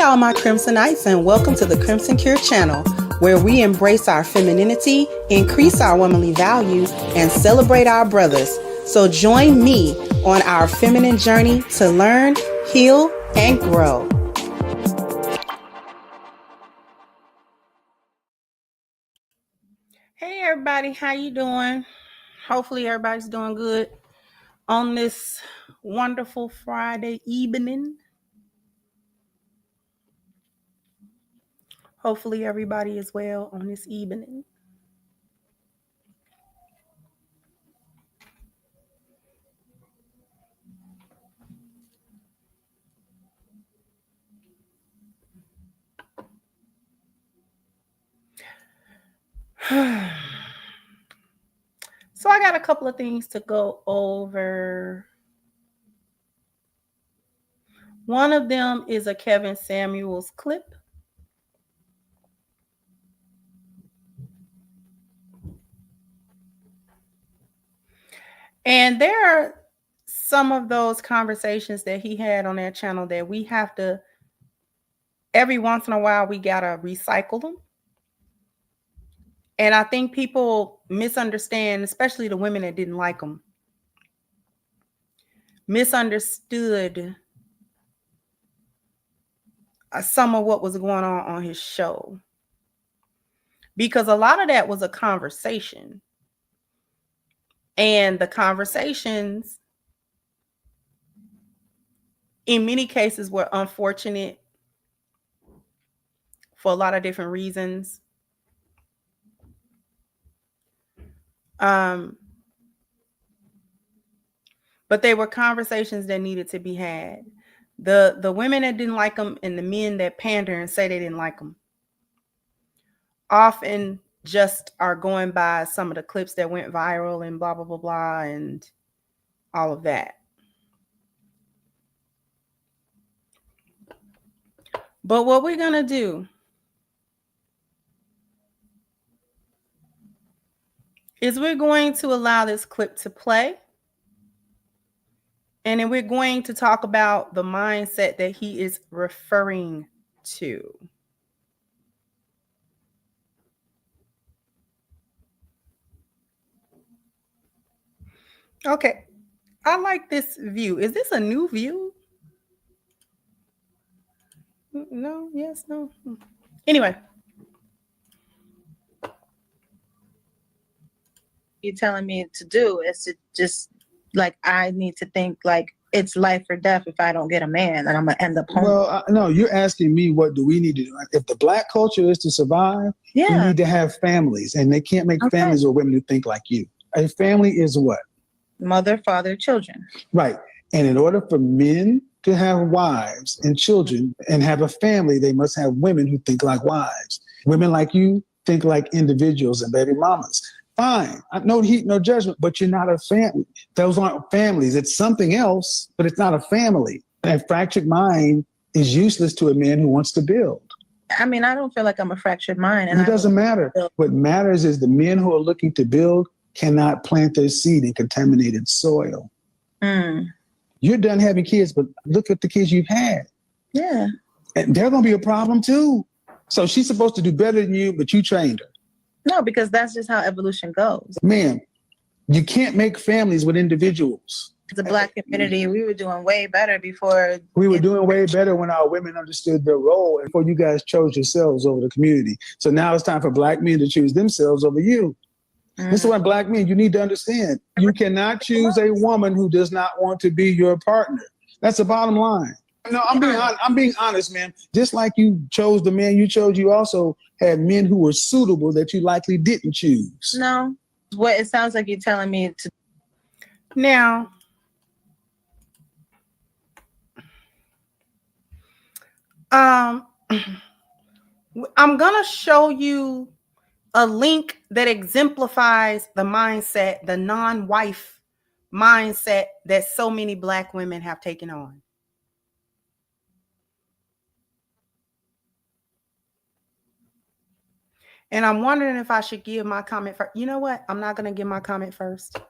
Hey, all my Crimsonites, and welcome to the Crimson Cure channel, where we embrace our femininity, increase our womanly value, and celebrate our brothers. So join me on our feminine journey to learn, heal, and grow. Hey, everybody, how you doing? Hopefully, everybody's doing good on this wonderful Friday evening. Hopefully everybody is well on this evening. So I got a couple of things to go over. One of them is a Kevin Samuels clip. And there are some of those conversations that he had on that channel that we have to, every once in a while, we got to recycle them. And I think people misunderstand, especially the women that didn't like him, misunderstood some of what was going on his show. Because a lot of that was a conversation. And the conversations, in many cases, were unfortunate for a lot of different reasons. But they were conversations that needed to be had. The women that didn't like him and the men that pander and say they didn't like him often just are going by some of the clips that went viral and blah, blah, blah, blah, and all of that. But what we're going to do is we're going to allow this clip to play. And then we're going to talk about the mindset that he is referring to. Okay. I like this view. Is this a new view? No, yes, no. Anyway. You're telling me to do is to just, like, I need to think like it's life or death if I don't get a man and I'm gonna end up home. Well, no, you're asking me what do we need to do? If the black culture is to survive, we need to have families, and they can't make families with women who think like you. A family is what? Mother, father, children. Right. And in order for men to have wives and children and have a family, they must have women who think like wives. Women like you think like individuals and baby mamas. Fine. No heat, no judgment, but you're not a family. Those aren't families. It's something else, but it's not a family. A fractured mind is useless to a man who wants to build. I mean, I don't feel like I'm a fractured mind. And it doesn't matter. What matters is the men who are looking to build cannot plant their seed in contaminated soil. You're done having kids, but look at the kids you've had. Yeah. And they're going to be a problem too. So she's supposed to do better than you, but you trained her. No, because that's just how evolution goes. Man, you can't make families with individuals. The black community, we were doing way better before. We were doing way better when our women understood their role and before you guys chose yourselves over the community. So now it's time for black men to choose themselves over you. This is what black men, you need to understand. You cannot choose a woman who does not want to be your partner. That's the bottom line. No, I'm being honest, man. Just like you chose the man you chose, you also had men who were suitable that you likely didn't choose. No, what it sounds like you're telling me to. Now, I'm gonna show you a link that exemplifies the mindset, the non-wife mindset that so many black women have taken on. And I'm wondering if I should give my comment first. You know what? I'm not going to give my comment first.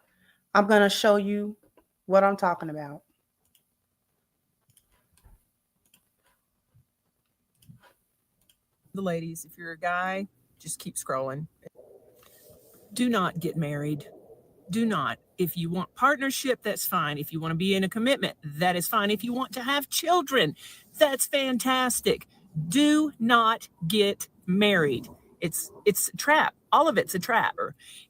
I'm going to show you what I'm talking about. The ladies, if you're a guy, just keep scrolling. Do not get married. Do not. If you want partnership, that's fine. If you want to be in a commitment, that is fine. If you want to have children, that's fantastic. Do not get married. It's a trap. All of it's a trap.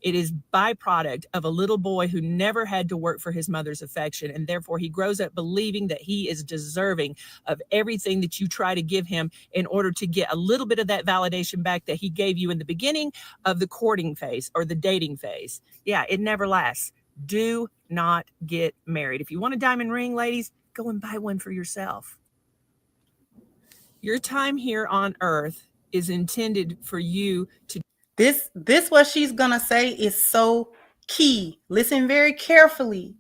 It is byproduct of a little boy who never had to work for his mother's affection, and therefore he grows up believing that he is deserving of everything that you try to give him in order to get a little bit of that validation back that he gave you in the beginning of the courting phase or the dating phase. Yeah, it never lasts. Do not get married. If you want a diamond ring, ladies, go and buy one for yourself. Your time here on earth is intended for you to. This what she's gonna say is so key. Listen very carefully.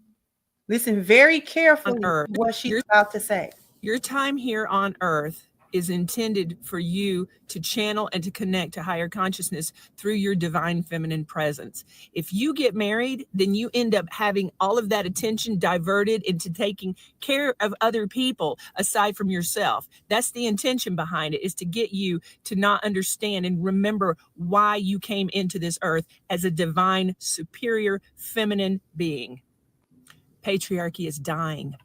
Listen very carefully what she's about to say. Your time here on earth is intended for you to channel and to connect to higher consciousness through your divine feminine presence. If you get married, then you end up having all of that attention diverted into taking care of other people aside from yourself. That's the intention behind it, is to get you to not understand and remember why you came into this earth as a divine, superior, feminine being. Patriarchy is dying.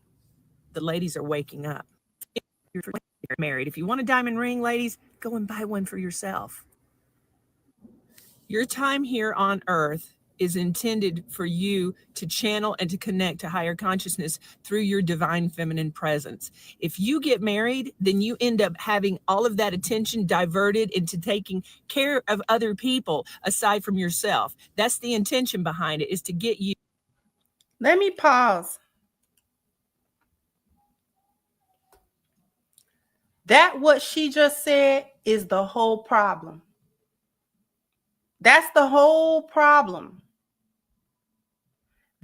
The ladies are waking up. You're married. If you want a diamond ring, ladies, go and buy one for yourself. Your time here on earth is intended for you to channel and to connect to higher consciousness through your divine feminine presence. If you get married, then you end up having all of that attention diverted into taking care of other people aside from yourself. That's the intention behind it, is to get you. Let me pause. That what she just said is the whole problem. That's the whole problem.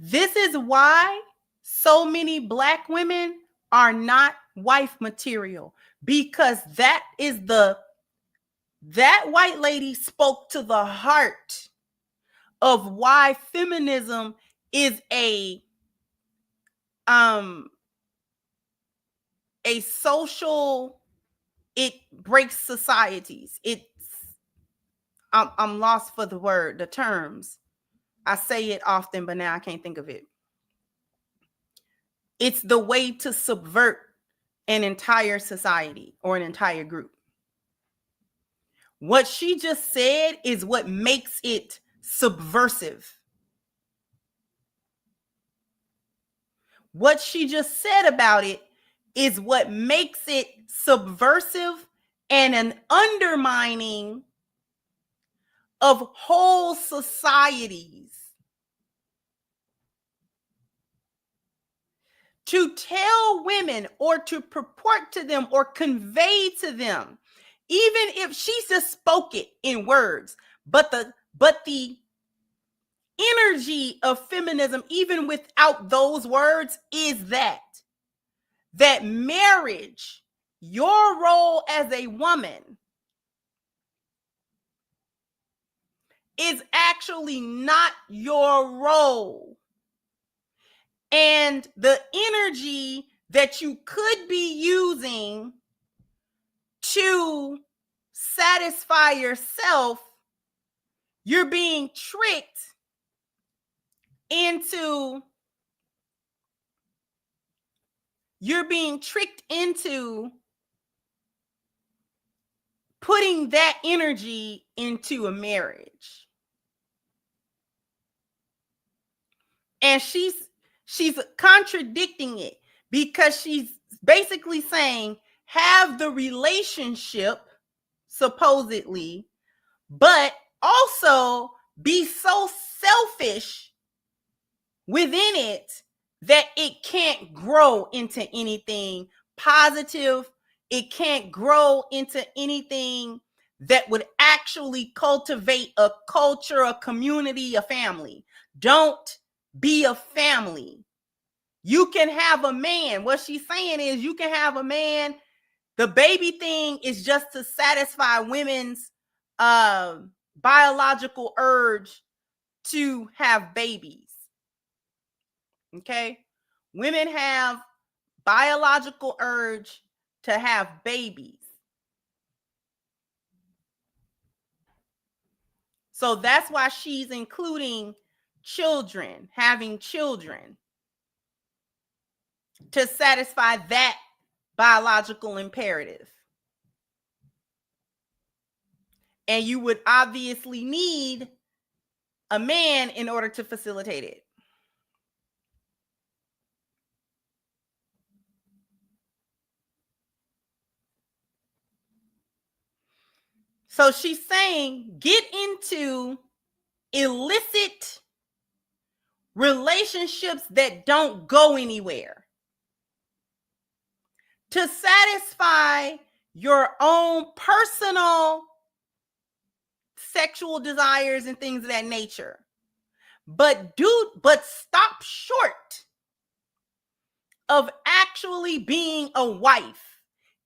This is why so many Black women are not wife material, because that white lady spoke to the heart of why feminism is a social, it breaks societies. I'm lost for the terms. I say it often, but now I can't think of it. It's the way to subvert an entire society or an entire group. What she just said is what makes it subversive. What she just said about it is what makes it subversive and an undermining of whole societies. To tell women or to purport to them or convey to them, even if she just spoke it in words, but the energy of feminism, even without those words, is that marriage, your role as a woman, is actually not your role. And the energy that you could be using to satisfy yourself, you're being tricked into putting that energy into a marriage. And she's contradicting it, because she's basically saying have the relationship supposedly, but also be so selfish within it that it can't grow into anything positive. It can't grow into anything that would actually cultivate a culture, a community, a family. Don't be a family. You can have a man. What she's saying is you can have a man. The baby thing is just to satisfy women's biological urge to have babies. Okay? Women have biological urge to have babies. So that's why she's including children, having children, to satisfy that biological imperative. And you would obviously need a man in order to facilitate it. So she's saying, get into illicit relationships that don't go anywhere to satisfy your own personal sexual desires and things of that nature. But stop short of actually being a wife.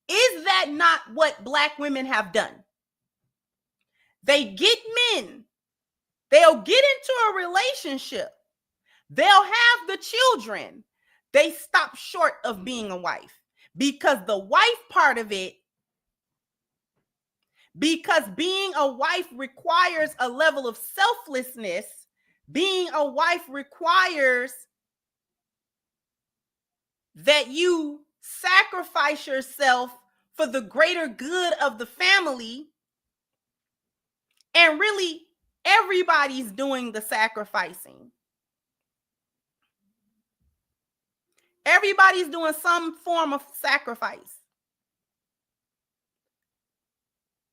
Is that not what Black women have done? They get men. They'll get into a relationship. They'll have the children. They stop short of being a wife, because the wife part of it, because being a wife requires a level of selflessness. Being a wife requires that you sacrifice yourself for the greater good of the family. And really, everybody's doing the sacrificing. Everybody's doing some form of sacrifice.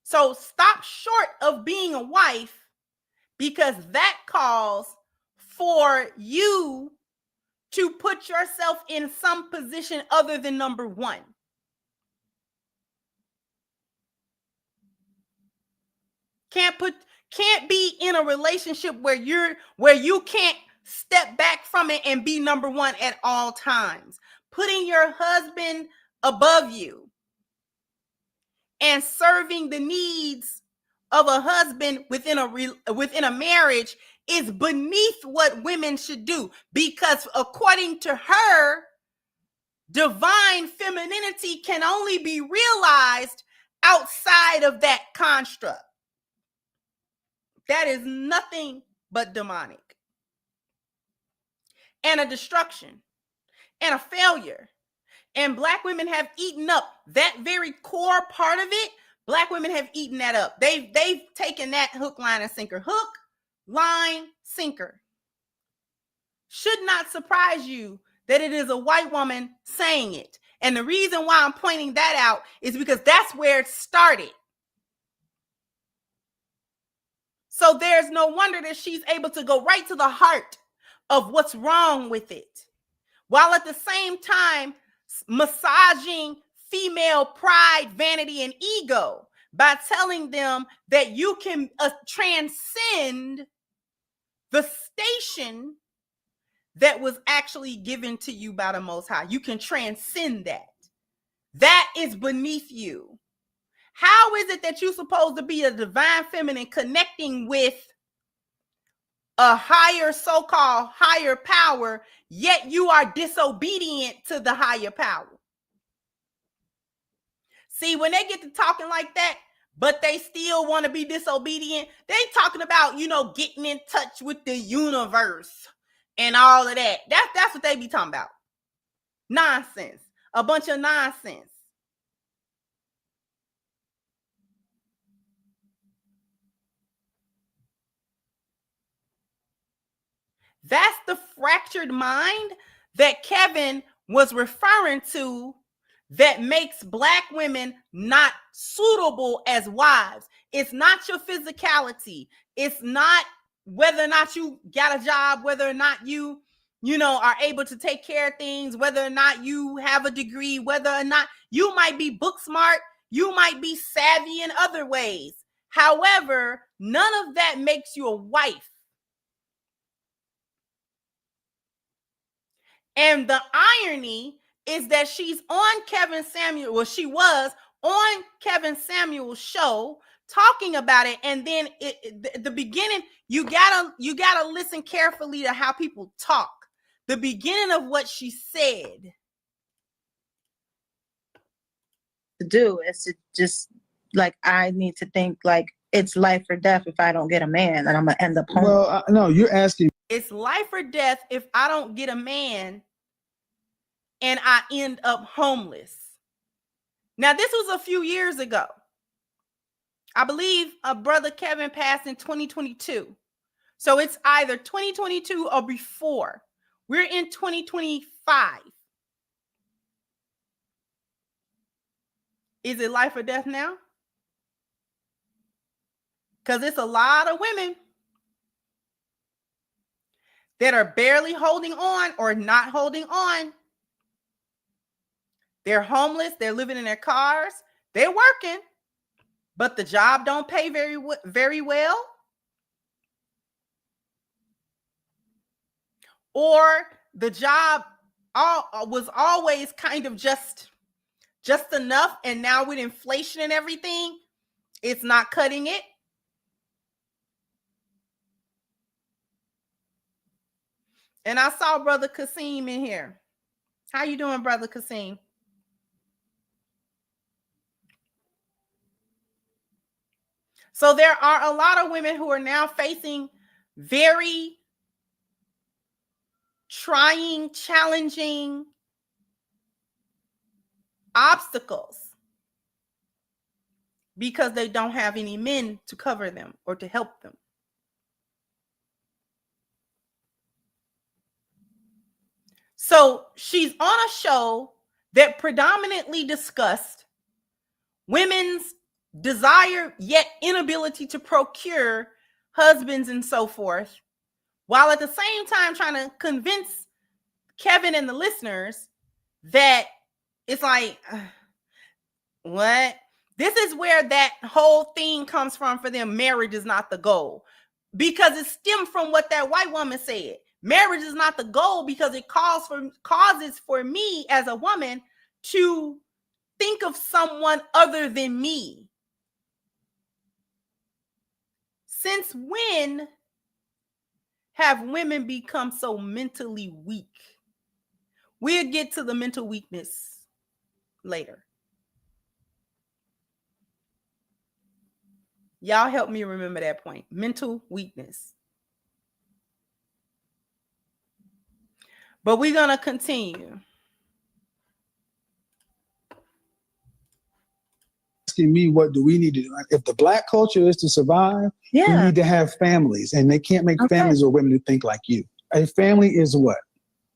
So stop short of being a wife, because that calls for you to put yourself in some position other than number one. Can't be in a relationship where you can't step back from it and be number one at all times. Putting your husband above you and serving the needs of a husband within a marriage is beneath what women should do, because according to her, divine femininity can only be realized outside of that construct. That is nothing but demonic and a destruction and a failure. And Black women have eaten up that very core part of it. Black women have eaten that up. They've taken that hook, line, and sinker. Hook, line, sinker. Should not surprise you that it is a white woman saying it. And the reason why I'm pointing that out is because that's where it started. So there's no wonder that she's able to go right to the heart of what's wrong with it, while at the same time massaging female pride, vanity, and ego by telling them that you can transcend the station that was actually given to you by the Most High. You can transcend that. That is beneath you. How is it that you're supposed to be a divine feminine connecting with a higher, so-called higher power, yet you are disobedient to the higher power? See, when they get to talking like that, but they still want to be disobedient, they talking about, getting in touch with the universe and all of that. That's what they be talking about. Nonsense. A bunch of nonsense. That's the fractured mind that Kevin was referring to, that makes Black women not suitable as wives. It's not your physicality. It's not whether or not you got a job, whether or not you are able to take care of things, whether or not you have a degree, whether or not you might be book smart, you might be savvy in other ways. However, none of that makes you a wife. And the irony is that she's on Kevin Samuel. Well, she was on Kevin Samuel's show talking about it. And then the beginning, you gotta listen carefully to how people talk. The beginning of what she said to do is to just, like, I need to think like it's life or death if I don't get a man, and I'm gonna end up home. Well, no, you're asking. It's life or death if I don't get a man and I end up homeless. Now, this was a few years ago. I believe a brother Kevin passed in 2022. So it's either 2022 or before. We're in 2025. Is it life or death now? Because it's a lot of women that are barely holding on or not holding on. They're homeless. They're living in their cars. They're working, but the job don't pay very well. Or the job was always kind of just enough, and now with inflation and everything, it's not cutting it. And I saw Brother Kasim in here. How you doing, Brother Kasim? So there are a lot of women who are now facing very trying, challenging obstacles because they don't have any men to cover them or to help them. So she's on a show that predominantly discussed women's desire yet inability to procure husbands and so forth, while at the same time trying to convince Kevin and the listeners that it's like, what? This is where that whole thing comes from for them. Marriage is not the goal, because it stemmed from what that white woman said. Marriage is not the goal because it causes for me as a woman to think of someone other than me. Since when have women become so mentally weak? We'll get to the mental weakness later. Y'all help me remember that point. Mental weakness. But we're going to continue. Asking me, what do we need to do? If the Black culture is to survive, we need to have families, and they can't make families with women who think like you. A family is what?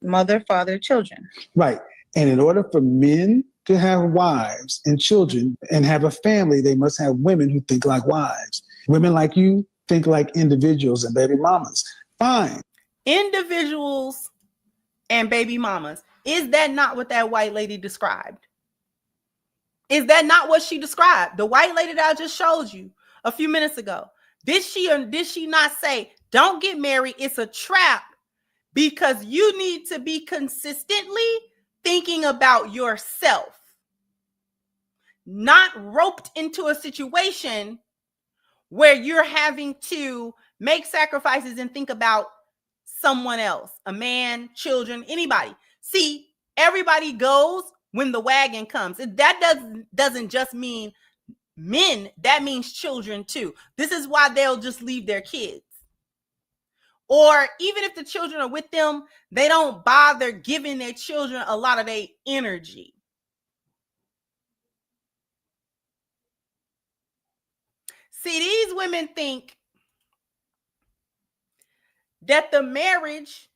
Mother, father, children. Right. And in order for men to have wives and children and have a family, they must have women who think like wives. Women like you think like individuals and baby mamas. Fine. Individuals and baby mamas. Is that not what that white lady described? Is that not what she described? The white lady that I just showed you a few minutes ago. Did she or did she not say, don't get married, it's a trap, because you need to be consistently thinking about yourself, not roped into a situation where you're having to make sacrifices and think about someone else, a man, children, anybody. See, everybody goes when the wagon comes. That doesn't just mean men, that means children too. This is why they'll just leave their kids. Or even if the children are with them, they don't bother giving their children a lot of their energy. See, these women think that the marriage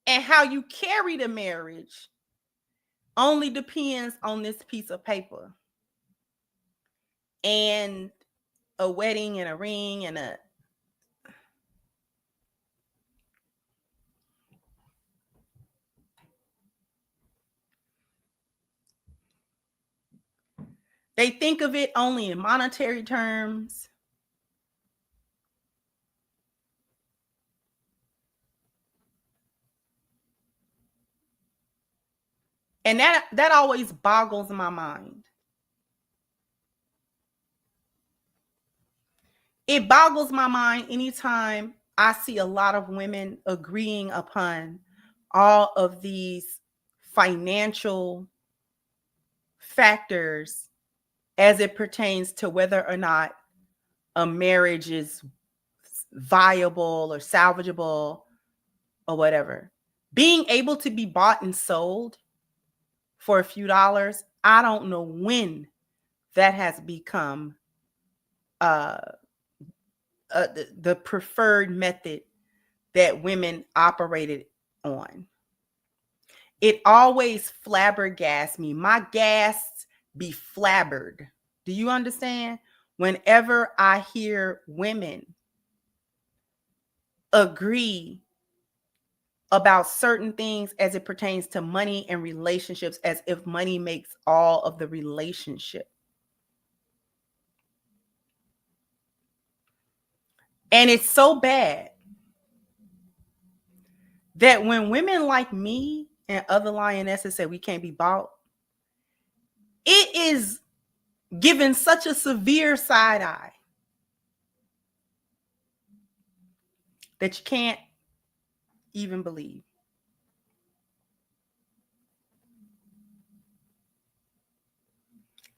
and how you carry the marriage only depends on this piece of paper and a wedding and a ring and a they think of it only in monetary terms. And that always boggles my mind. It boggles my mind anytime I see a lot of women agreeing upon all of these financial factors as it pertains to whether or not a marriage is viable or salvageable or whatever. Being able to be bought and sold for a few dollars, I don't know when that has become the preferred method that women operated on. It always flabbergasts me. My gas be flabbered. Do you understand? Whenever I hear women agree about certain things as it pertains to money and relationships, as if money makes all of the relationship. And it's so bad that when women like me and other lionesses say we can't be bought, it is given such a severe side eye that you can't even believe.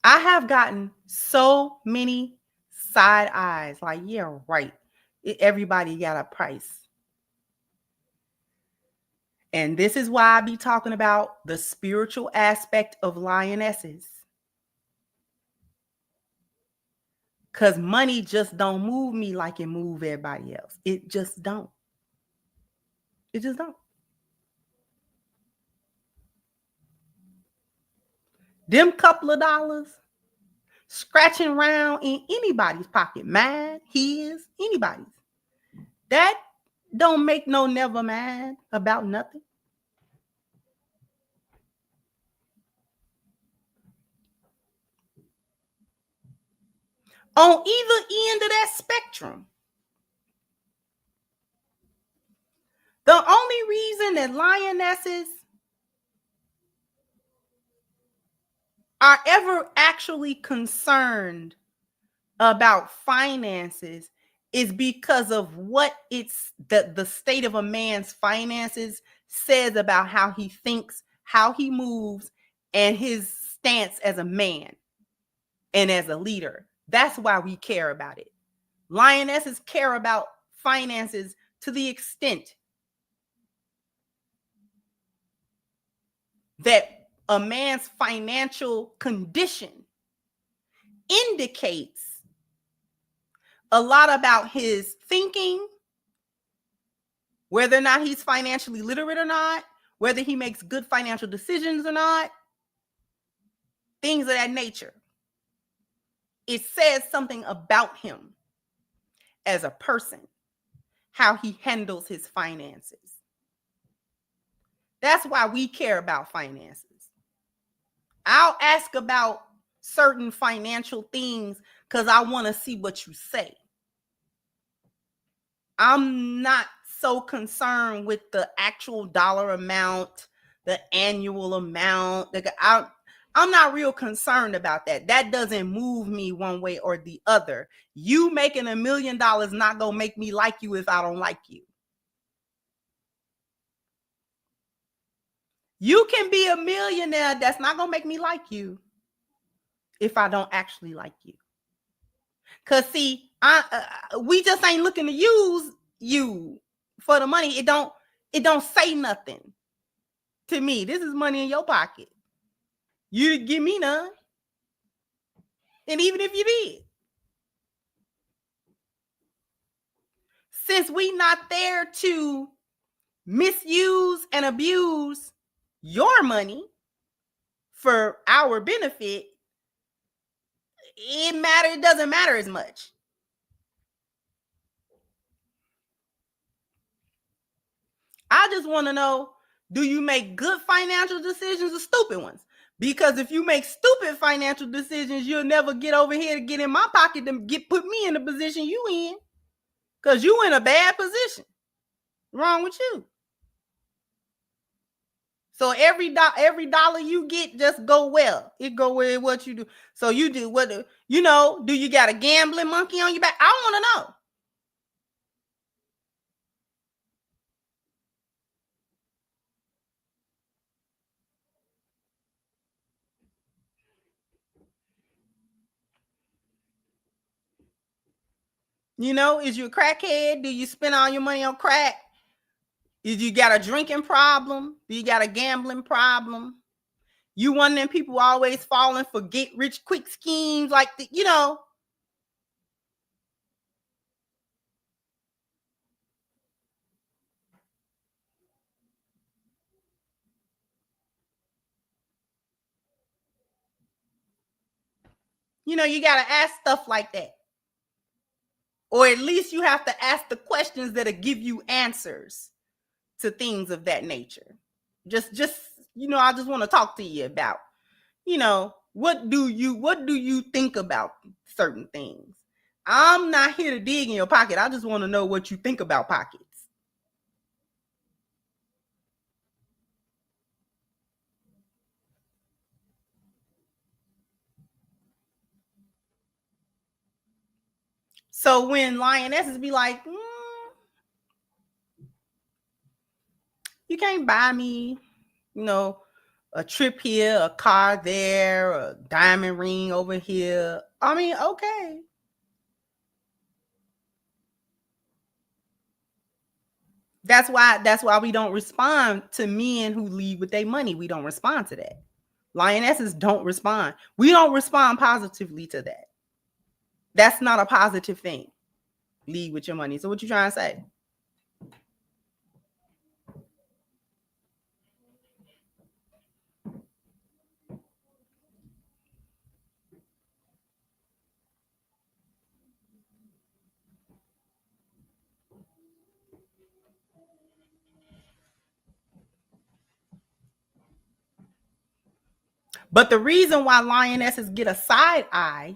I have gotten so many side eyes, like, yeah, right. Everybody got a price. And this is why I be talking about the spiritual aspect of lionesses. Because money just don't move me like it move everybody else. It just don't. It just don't. Them couple of dollars scratching around in anybody's pocket, mine, his, anybody's. That don't make no never mad about nothing. On either end of that spectrum, the only reason that lionesses are ever actually concerned about finances is because of what it's the state of a man's finances says about how he thinks, how he moves, and his stance as a man and as a leader. That's why we care about it. Lionesses care about finances to the extent that a man's financial condition indicates a lot about his thinking, whether or not he's financially literate or not, whether he makes good financial decisions or not, things of that nature. It says something about him as a person, how he handles his finances. That's why we care about finances. I'll ask about certain financial things because I want to see what you say. I'm not so concerned with the actual dollar amount, the annual amount. I'm not real concerned about that. That doesn't move me one way or the other. You making $1 million not gonna make me like you if I don't like you. You can be a millionaire. That's not gonna make me like you if I don't actually like you. Cause see, we just ain't looking to use you for the money. It don't say nothing to me. This is money in your pocket. You didn't give me none. And even if you did, since we not there to misuse and abuse your money for our benefit, it doesn't matter as much. I just want to know, do you make good financial decisions or stupid ones? Because if you make stupid financial decisions, you'll never get over here to get in my pocket to put me in the position you in. Because you in a bad position. Wrong with you. So every dollar you get just go well. It go with what you do. So you do what do you got a gambling monkey on your back? I want to know. You know, is you a crackhead? Do you spend all your money on crack? Is you got a drinking problem? Do you got a gambling problem? You one of them people always falling for get rich quick schemes like the, you know. You know, you got to ask stuff like that. Or at least you have to ask the questions that'll give you answers to things of that nature. Just, you know, I just want to talk to you about, you know, what do you think about certain things? I'm not here to dig in your pocket. I just want to know what you think about pockets. So when lionesses be like, you can't buy me, you know, a trip here, a car there, a diamond ring over here. I mean, okay. That's why we don't respond to men who lead with their money. We don't respond to that. Lionesses don't respond. We don't respond positively to that. That's not a positive thing. Lead with your money. So what you trying to say? But the reason why lionesses get a side eye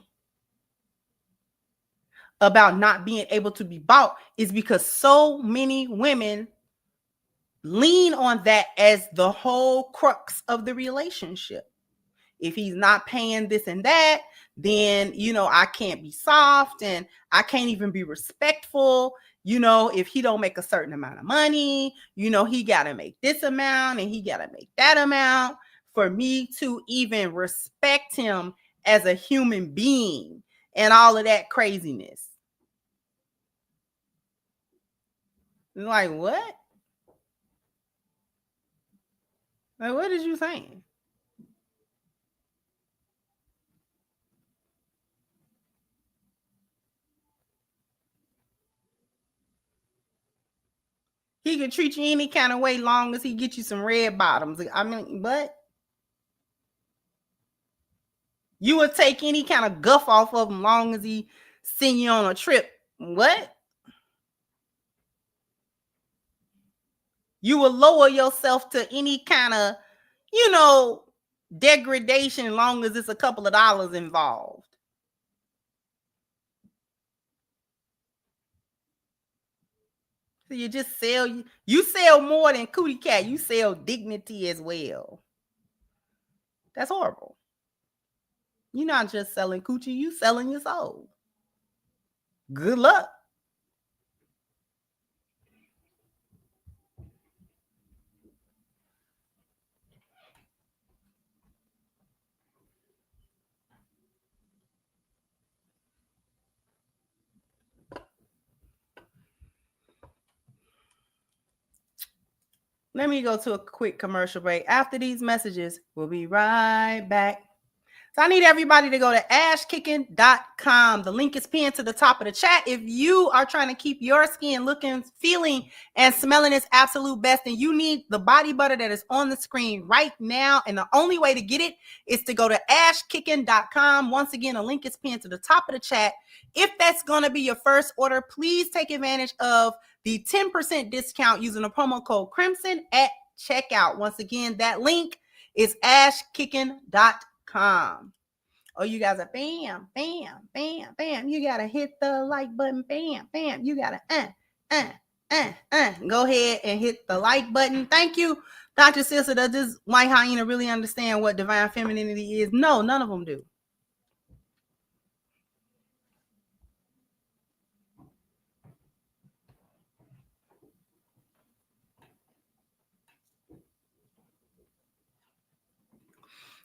about not being able to be bought is because so many women lean on that as the whole crux of the relationship. If he's not paying this and that, then, you know, I can't be soft and I can't even be respectful. You know, if he don't make a certain amount of money, you know, he got to make this amount and he got to make that amount for me to even respect him as a human being and all of that craziness. Like, what? Like, what is you saying? He can treat you any kind of way long as he get you some red bottoms. I mean, what? You would take any kind of guff off of him long as he send you on a trip. What? You will lower yourself to any kind of, you know, degradation long as it's a couple of dollars involved. So you just sell, you sell more than cootie cat. You sell dignity as well. That's horrible. You're not just selling coochie, you selling your soul. Good luck. Let me go to a quick commercial break. After these messages, we'll be right back. So I need everybody to go to ashkicking.com. The link is pinned to the top of the chat. If you are trying to keep your skin looking, feeling, and smelling its absolute best, then you need the body butter that is on the screen right now. And the only way to get it is to go to ashkicking.com. Once again, the link is pinned to the top of the chat. If that's going to be your first order, please take advantage of the 10% discount using the promo code Crimson at checkout. Once again, that link is ashkicking.com. Oh, you guys are bam, bam, bam, bam. You gotta hit the like button, bam, bam. You gotta go ahead and hit the like button. Thank you, Dr. Sister. Does this white hyena really understand what divine femininity is? No, none of them do.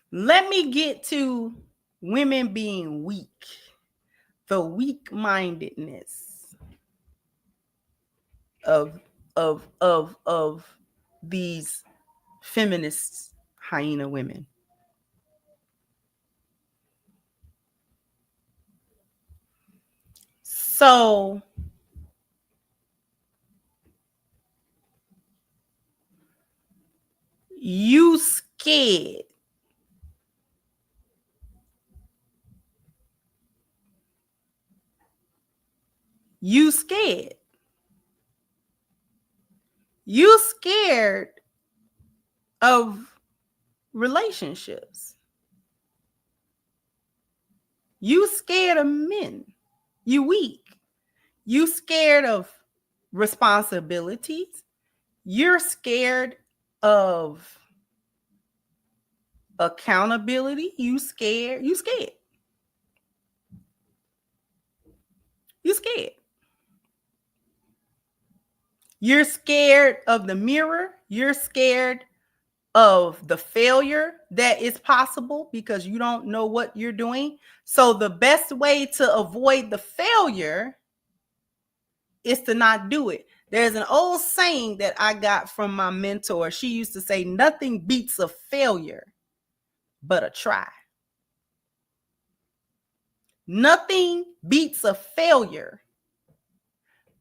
Let me get to women being weak, the weak-mindedness. of these feminist hyena women. So you scared. You scared. You scared of relationships. You scared of men. You weak. You scared of responsibilities. You're scared of accountability. You scared. You scared. You scared. You're scared of the mirror. You're scared of the failure that is possible because you don't know what you're doing. So the best way to avoid the failure is to not do it. There's an old saying that I got from my mentor. She used to say, nothing beats a failure but a try. Nothing beats a failure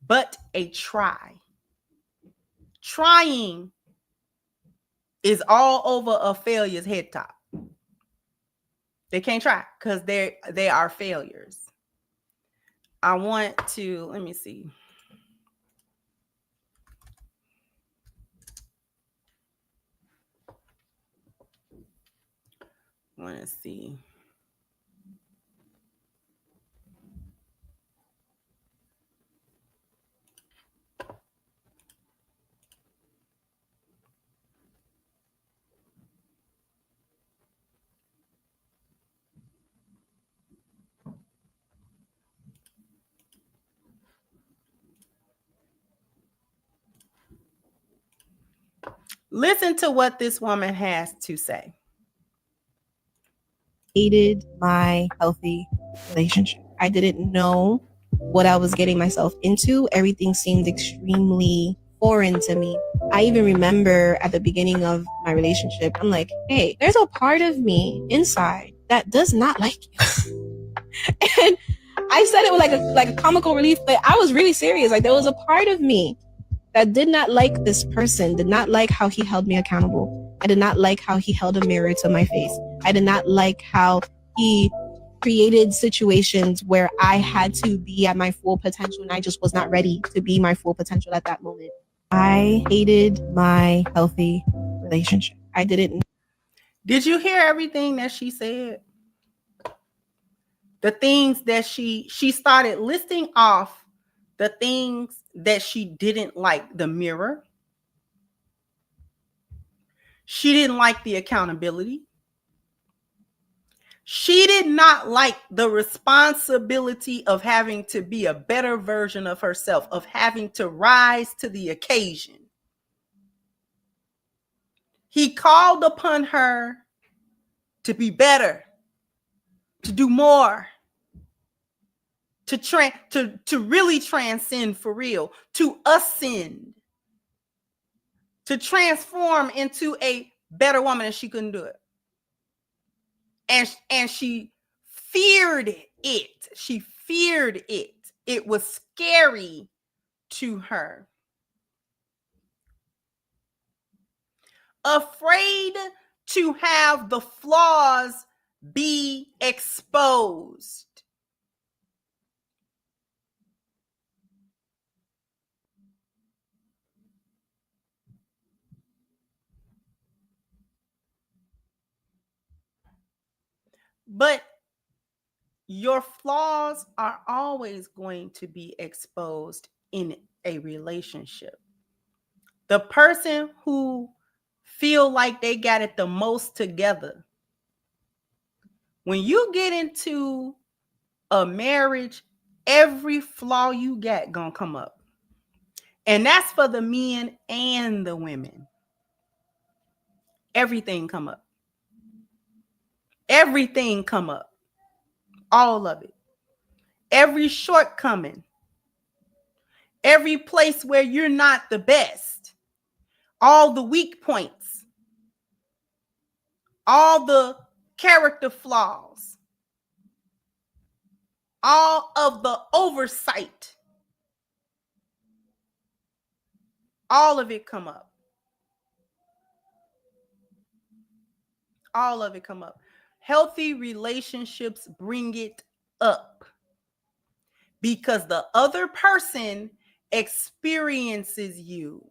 but a try. Trying is all over a failure's head top. They can't try because they are failures. I want to, let me see. I want to see. Listen to what this woman has to say. Hated my healthy relationship. I didn't know what I was getting myself into. Everything seemed extremely foreign to me. I even remember at the beginning of my relationship, I'm like, hey, there's a part of me inside that does not like you. And I said it with like a comical relief, but I was really serious. Like there was a part of me that did not like this person, did not like how he held me accountable. I did not like how he held a mirror to my face. I did not like how he created situations where I had to be at my full potential and I just was not ready to be my full potential at that moment. I hated my healthy relationship. I didn't. Did you hear everything that she said? The things that she started listing off the things that she didn't like. The mirror. She didn't like the accountability. She did not like the responsibility of having to be a better version of herself, of having to rise to the occasion. He called upon her to be better, to do more, to really transcend for real, to ascend, to transform into a better woman, and she couldn't do it. And she feared it. She feared it. It was scary to her. Afraid to have the flaws be exposed. But your flaws are always going to be exposed in a relationship. The person who feel like they got it the most together, when you get into a marriage, every flaw you got gonna come up. And that's for the men and the women. Everything come up. Everything come up. All of it. Every shortcoming. every place where you're not the best, all the weak points, all the character flaws, all of the oversight, all of it come up. All of it come up. Healthy relationships bring it up because the other person experiences you.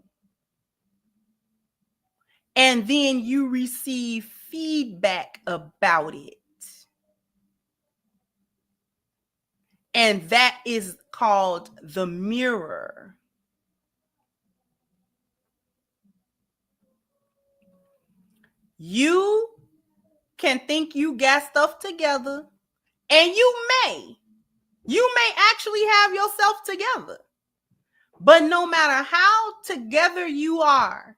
And then you receive feedback about it. And that is called the mirror. You can think you got stuff together, and you may actually have yourself together. But no matter how together you are,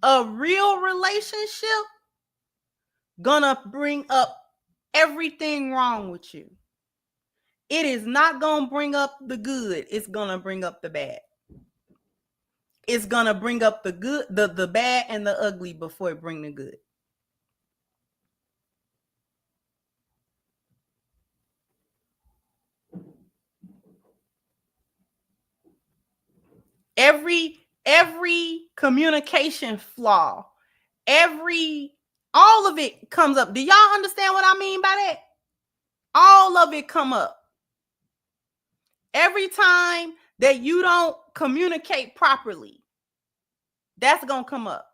a real relationship gonna bring up everything wrong with you. It is not gonna bring up the good. It's gonna bring up the bad. It's gonna bring up the good, the bad and the ugly before it bring the good. Every communication flaw, all of it comes up. Do y'all understand what I mean by that? All of it come up. Every time that you don't communicate properly, that's going to come up.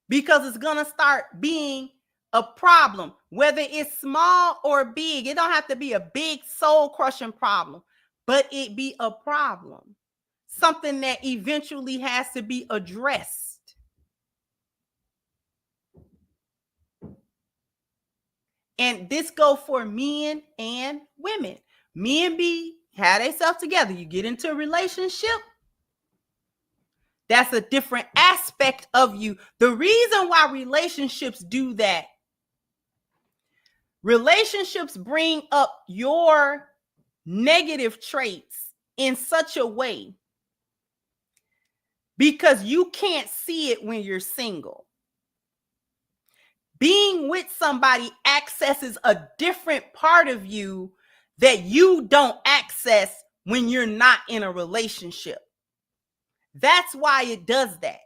Because it's going to start being a problem, whether it's small or big. It don't have to be a big soul-crushing problem, but it be a problem. Something that eventually has to be addressed. And this go for men and women. Men have themselves together. You get into a relationship, that's a different aspect of you. The reason why relationships do that, relationships bring up your negative traits in such a way because you can't see it when you're single. Being with somebody accesses a different part of you that you don't access when you're not in a relationship. That's why it does that.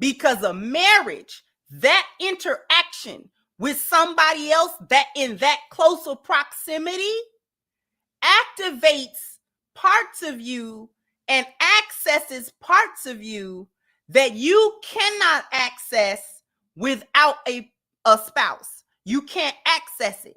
Because a marriage, that interaction with somebody else that in that closer proximity activates parts of you and accesses parts of you that you cannot access without a spouse. You can't access it.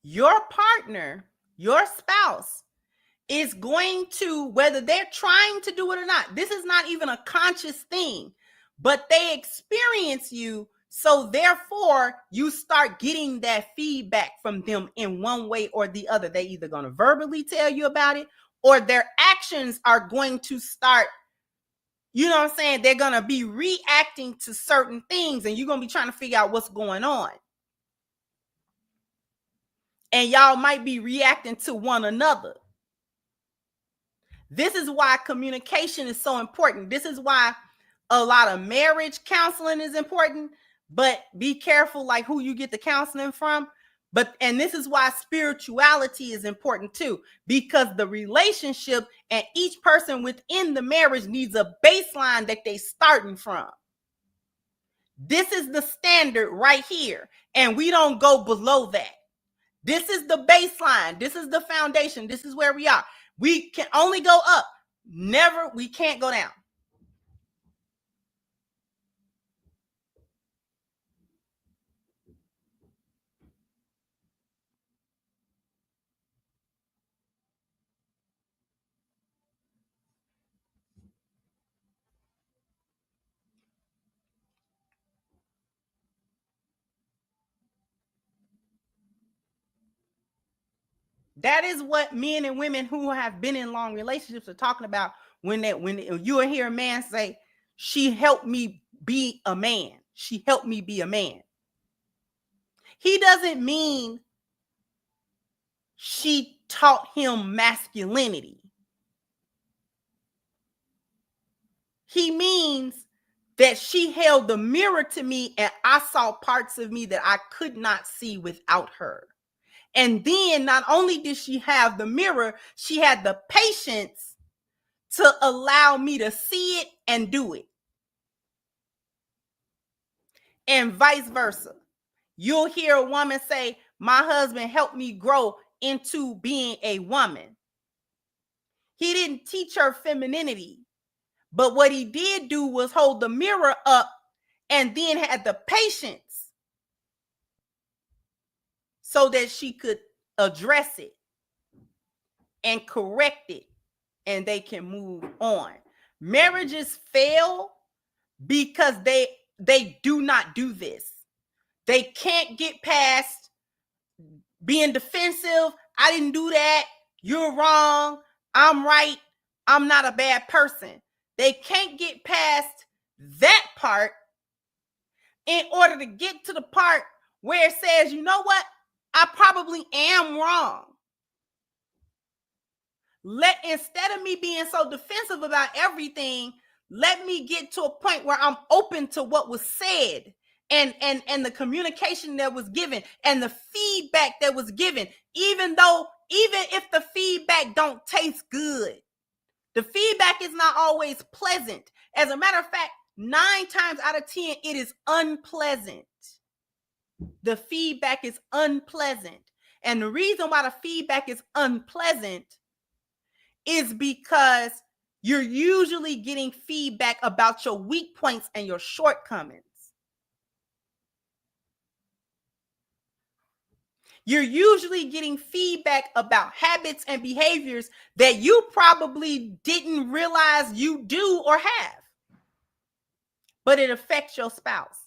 Your partner, your spouse, is going to, whether they're trying to do it or not, this is not even a conscious thing, but they experience you. So therefore, you start getting that feedback from them in one way or the other. They either going to verbally tell you about it, or their actions are going to start, you know what I'm saying? They're going to be reacting to certain things, and you're going to be trying to figure out what's going on. And y'all might be reacting to one another. This is why communication is so important. This is why a lot of marriage counseling is important, but be careful like who you get the counseling from. And this is why spirituality is important too, because the relationship and each person within the marriage needs a baseline that they starting from. This is the standard right here, and we don't go below that. This is the baseline. This is the foundation. This is where we are. We can only go up. We can't go down. That is what men and women who have been in long relationships are talking about when you hear a man say, she helped me be a man. She helped me be a man. He doesn't mean she taught him masculinity. He means that she held the mirror to me and I saw parts of me that I could not see without her. And then not only did she have the mirror, she had the patience to allow me to see it and do it. And vice versa. You'll hear a woman say, my husband helped me grow into being a woman. He didn't teach her femininity, but what he did do was hold the mirror up and then had the patience so that she could address it and correct it, and they can move on. Marriages fail because they do not do this. They can't get past being defensive. I didn't do that. You're wrong. I'm right. I'm not a bad person. They can't get past that part in order to get to the part where it says, you know what? I probably am wrong. Instead of me being so defensive about everything, let me get to a point where I'm open to what was said and the communication that was given and the feedback that was given, even if the feedback don't taste good. The feedback is not always pleasant. As a matter of fact, 9 times out of 10, it is unpleasant. The feedback is unpleasant. And the reason why the feedback is unpleasant is because you're usually getting feedback about your weak points and your shortcomings. You're usually getting feedback about habits and behaviors that you probably didn't realize you do or have, but it affects your spouse.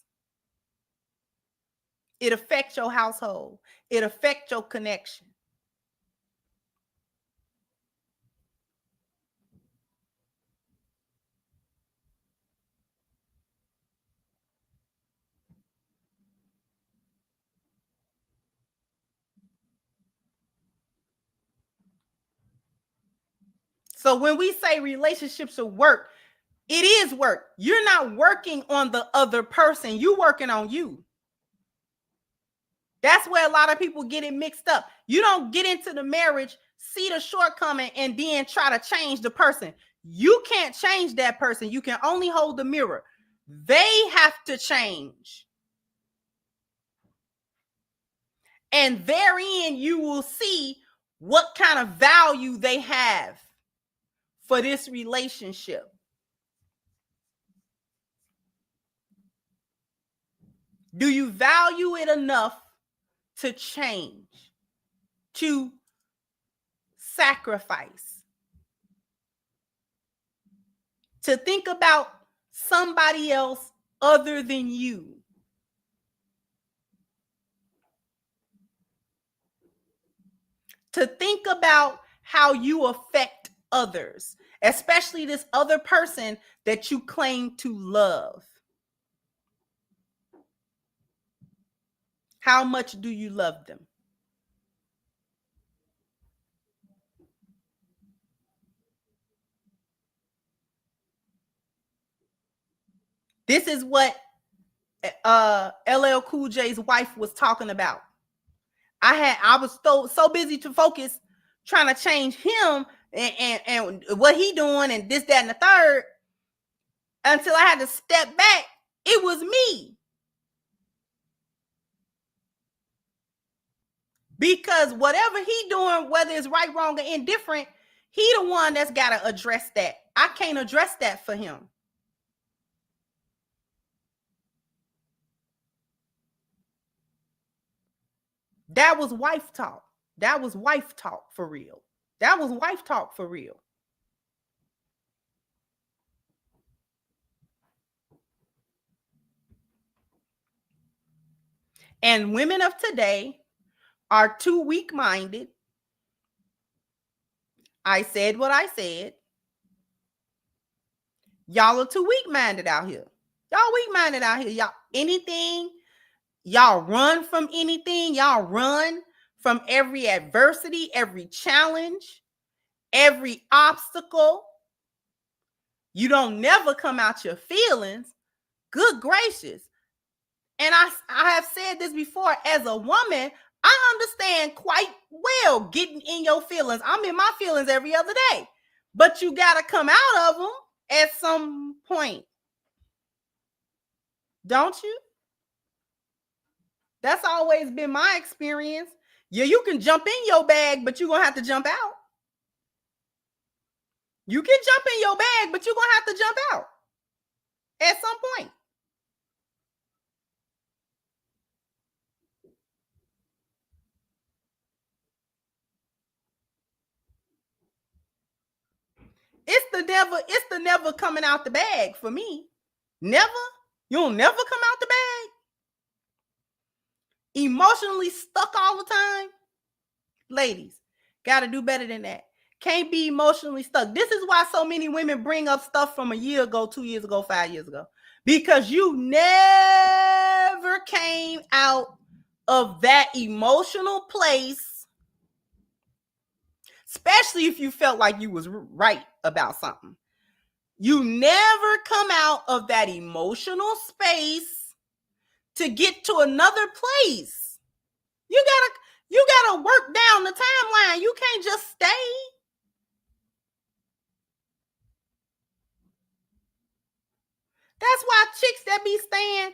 It affects your household. It affects your connection. So when we say relationships are work, it is work. You're not working on the other person. You're working on you. That's where a lot of people get it mixed up. You don't get into the marriage, see the shortcoming, and then try to change the person. You can't change that person. You can only hold the mirror. They have to change. And therein you will see what kind of value they have for this relationship. Do you value it enough to change, to sacrifice, to think about somebody else other than you? To think about how you affect others, especially this other person that you claim to love. How much do you love them? This is what LL Cool J's wife was talking about. I was so busy to focus trying to change him and what he doing and this, that, and the third, until I had to step back. It was me. Because whatever he doing, whether it's right, wrong, or indifferent, he the one that's got to address that. I can't address that for him. That was wife talk. That was wife talk for real. That was wife talk for real. And women of today are too weak-minded I said what I said. Y'all are too weak-minded out here. Y'all weak-minded out here. Y'all anything, y'all run from anything. Y'all run from every adversity, every challenge, every obstacle. You don't never come out your feelings. Good gracious. And I have said this before, as a woman, I understand quite well getting in your feelings. I'm in my feelings every other day. But you got to come out of them at some point. Don't you? That's always been my experience. Yeah, you can jump in your bag, but you're going to have to jump out. You can jump in your bag, but you're going to have to jump out at some point. It's the never coming out the bag for me. Never. You'll never come out the bag. Emotionally stuck all the time. Ladies, got to do better than that. Can't be emotionally stuck. This is why so many women bring up stuff from a year ago, 2 years ago, 5 years ago. Because you never came out of that emotional place, especially if you felt like you was right about something. You never come out of that emotional space to get to another place. You gotta work down the timeline. You can't just stay. That's why chicks that be staying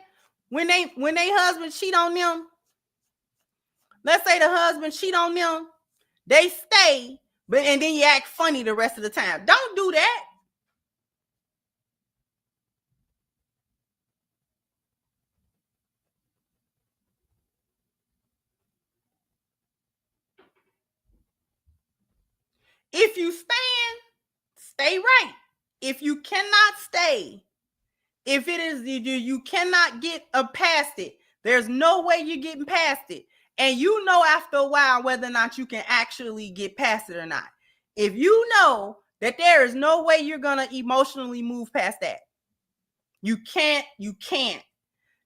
when they husband cheat on them. Let's say the husband cheat on them, they stay, and then you act funny the rest of the time. Don't do that. If you stand, stay right. If you cannot stay, if it is you cannot get past it, there's no way you're getting past it. And you know after a while whether or not you can actually get past it or not. If you know that there is no way you're going to emotionally move past that, you can't.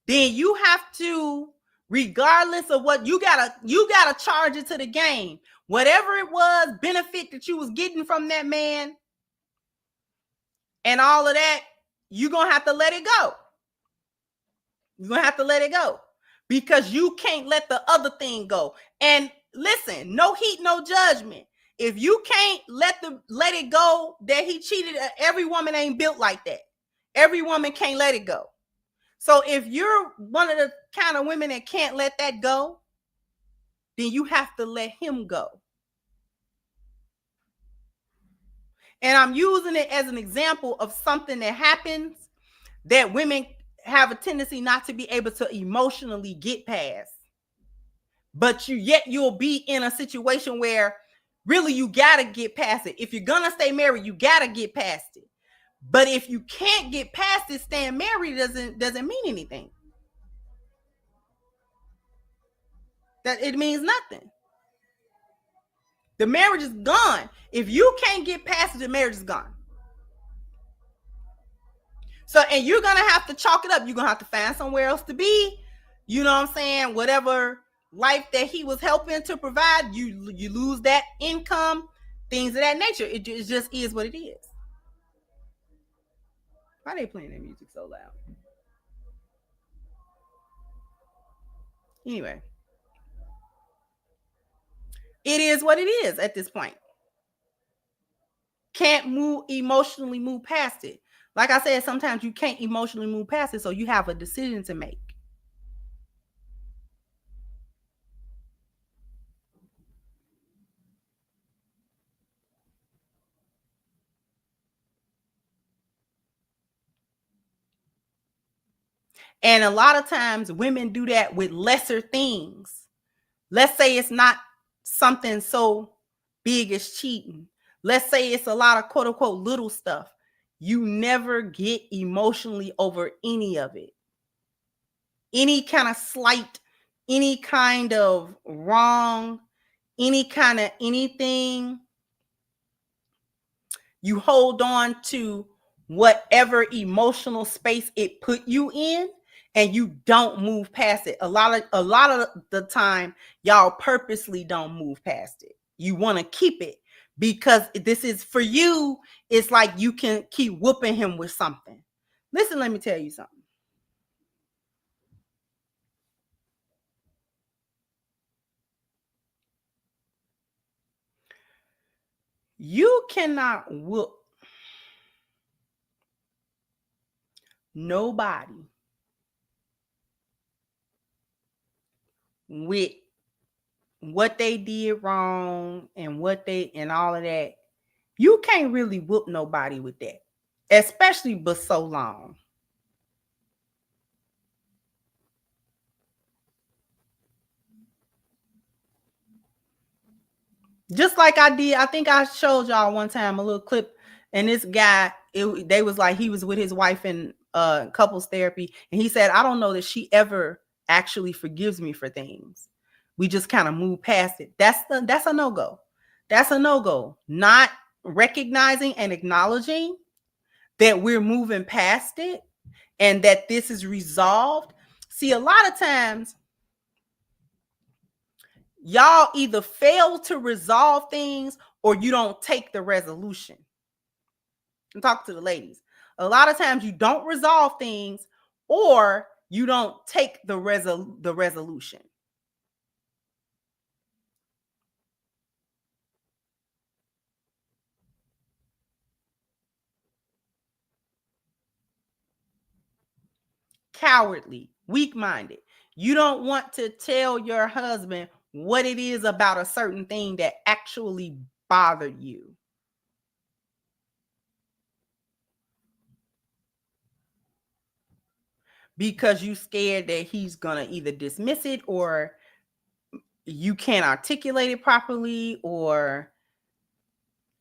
Then you have to, regardless of what, you gotta charge it to the game. Whatever it was, benefit that you was getting from that man and all of that, you're going to have to let it go. You're going to have to let it go because you can't let the other thing go. And listen, no heat, no judgment. If you can't let it go that he cheated, every woman ain't built like that. Every woman can't let it go. So if you're one of the kind of women that can't let that go, then you have to let him go. And I'm using it as an example of something that happens that women have a tendency not to be able to emotionally get past. But you'll be in a situation where really you got to get past it. If you're going to stay married, you got to get past it. But if you can't get past it, staying married doesn't mean anything. That it means nothing. The marriage is gone. If you can't get past it, the marriage is gone. So, and you're going to have to chalk it up. You're going to have to find somewhere else to be. You know what I'm saying? Whatever life that he was helping to provide, you lose that income, things of that nature. It just is what it is. Why are they playing that music so loud? Anyway. It is what it is at this point. Can't emotionally move past it. Like I said, sometimes you can't emotionally move past it, so you have a decision to make. And a lot of times women do that with lesser things. Let's say it's not something so big as cheating. Let's say it's a lot of quote unquote little stuff. You never get emotionally over any of it. Any kind of slight, any kind of wrong, any kind of anything. You hold on to whatever emotional space it put you in, and you don't move past it. A lot of the time, y'all purposely don't move past it. You want to keep it because this is for you. It's like you can keep whooping him with something. Listen, let me tell you something. You cannot whoop nobody with what they did wrong and what they and all of that. You can't really whoop nobody with that, especially but so long. Just like I did, I think I showed y'all one time a little clip, and this guy, they was like, he was with his wife in couples therapy, and he said, I don't know that she ever actually forgives me for things. We just kind of move past it. That's a no-go. That's a no-go. Not recognizing and acknowledging that we're moving past it and that this is resolved. See, a lot of times, y'all either fail to resolve things or you don't take the resolution. I'm talking to the ladies. A lot of times you don't resolve things or you don't take the resolution. Cowardly, weak-minded. You don't want to tell your husband what it is about a certain thing that actually bothered you. Because you scared that he's gonna either dismiss it, or you can't articulate it properly, or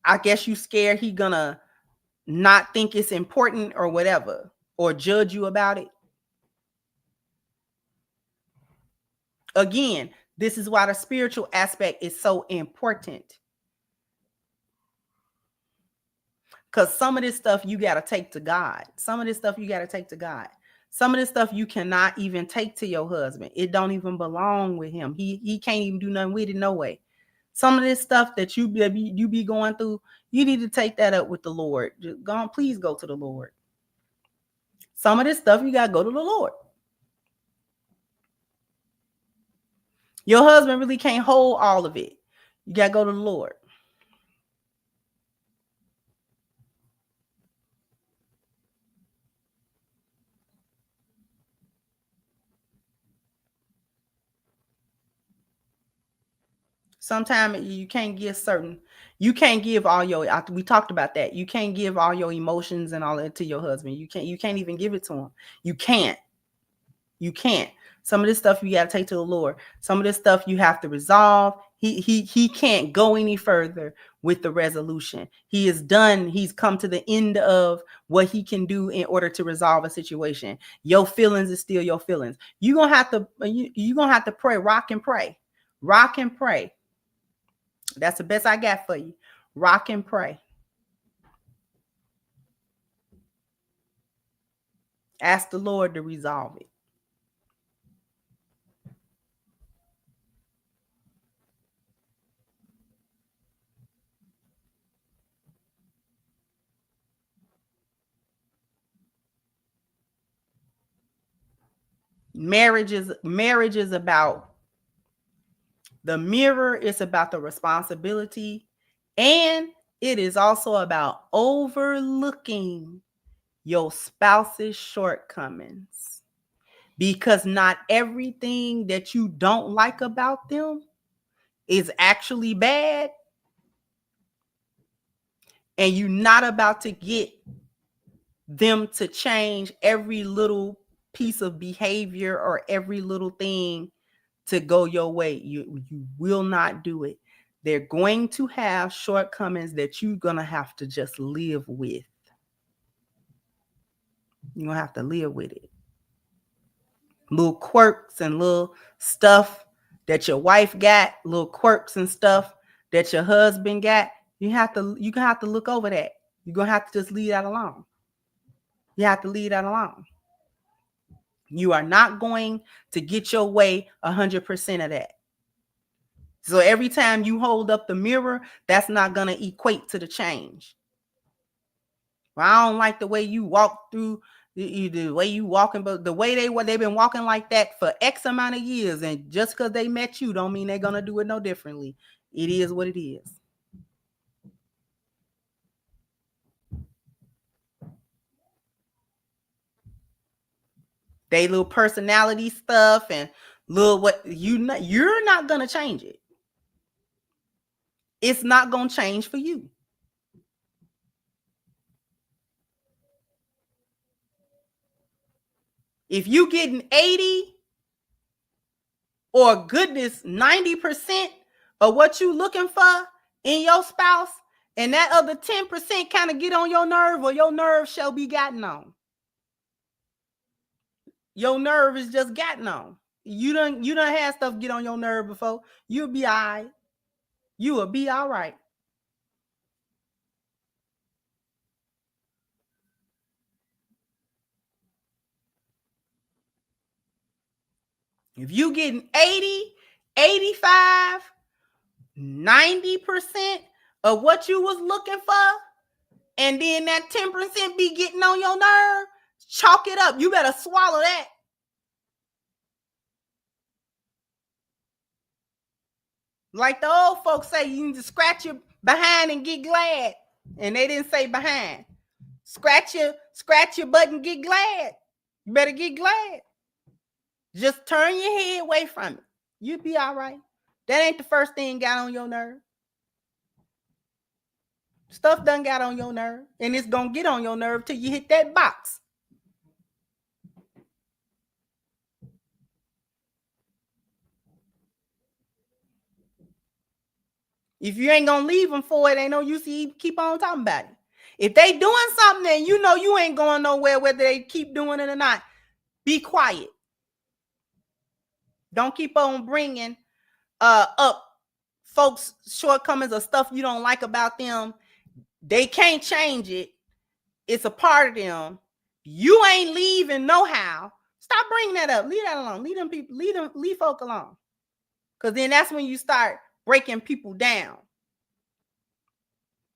I guess you scared he gonna not think it's important or whatever, or judge you about it. Again, this is why the spiritual aspect is so important. Because some of this stuff you got to take to God. Some of this stuff you got to take to God. Some of this stuff you cannot even take to your husband. It don't even belong with him. He can't even do nothing with it, no way. Some of this stuff that you be going through, you need to take that up with the Lord. Just go on, please go to the Lord. Some of this stuff you got to go to the Lord. Your husband really can't hold all of it. You got to go to the Lord. Sometimes you can't give all your, we talked about that. You can't give all your emotions and all that to your husband. You can't even give it to him. You can't. Some of this stuff you got to take to the Lord. Some of this stuff you have to resolve. He can't go any further with the resolution. He is done. He's come to the end of what he can do in order to resolve a situation. Your feelings is still your feelings. You're going to have to pray, rock and pray. Rock and pray. That's the best I got for you. Rock and pray. Ask the Lord to resolve it. Marriage is about the mirror. It's about the responsibility, and it is also about overlooking your spouse's shortcomings, because not everything that you don't like about them is actually bad, and you're not about to get them to change every little piece of behavior or every little thing to go your way. You will not do it. They're going to have shortcomings that you're going to have to just live with. You're going to have to live with it. Little quirks and little stuff that your wife got, little quirks and stuff that your husband got. You're going to have to look over that. You're going to have to just leave that alone. You have to leave that alone. You are not going to get your way 100% of that. So every time you hold up the mirror, that's not going to equate to the change. Well, I don't like the way you walk through, the way you walking, but the way they've been walking like that for X amount of years, and just because they met you don't mean they're going to do it no differently. It is what it is. They little personality stuff and little what you're not going to change it. It's not going to change for you. If you getting 80 or goodness 90% of what you looking for in your spouse, and that other 10% kind of get on your nerve, or your nerve shall be gotten on. Your nerve is just gotten on. You done had stuff get on your nerve before. You'll be all right. You will be all right. If you getting 80, 85, 90% of what you was looking for, and then that 10% be getting on your nerve, chalk it up. You better swallow that. Like the old folks say, you need to scratch your behind and get glad. And they didn't say behind. Scratch your butt and get glad. You better get glad. Just turn your head away from it. You'll be all right. That ain't the first thing got on your nerve. Stuff done got on your nerve, and it's gonna get on your nerve till you hit that box. If you ain't gonna leave them for it, ain't no use to keep on talking about it. If they doing something and you know you ain't going nowhere, whether they keep doing it or not, be quiet. Don't keep on bringing up folks' shortcomings or stuff you don't like about them. They can't change it. It's a part of them. You ain't leaving no how. Stop bringing that up. Leave that alone. Leave them people. Leave folk alone. Because then that's when you start breaking people down.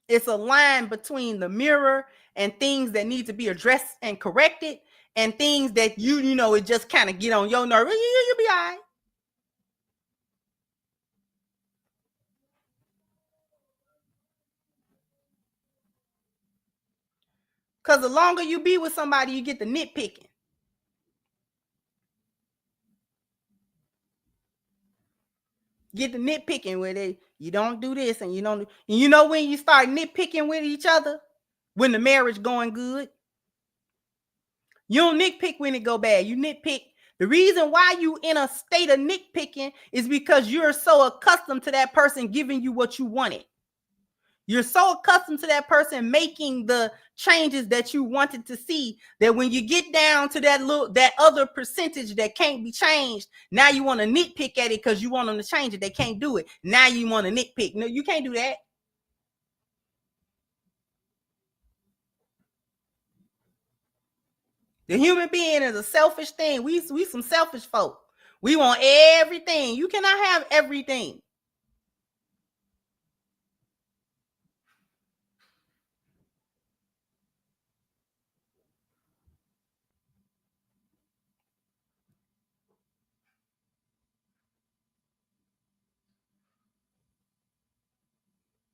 It's a line between the mirror and things that need to be addressed and corrected, and things that you know it just kind of get on your nerve. You'll be all right. Because the longer you be with somebody, you get the nitpicking. Get the nitpicking where you don't do this and you don't. And you know when you start nitpicking with each other, when the marriage going good. You don't nitpick when it go bad. You nitpick. The reason why you in a state of nitpicking is because you're so accustomed to that person giving you what you wanted. You're so accustomed to that person making the changes that you wanted to see that when you get down to that other percentage that can't be changed, now you want to nitpick at it because you want them to change it. They can't do it. Now you want to nitpick. No, you can't do that. The human being is a selfish thing. We some selfish folk. We want everything. You cannot have everything.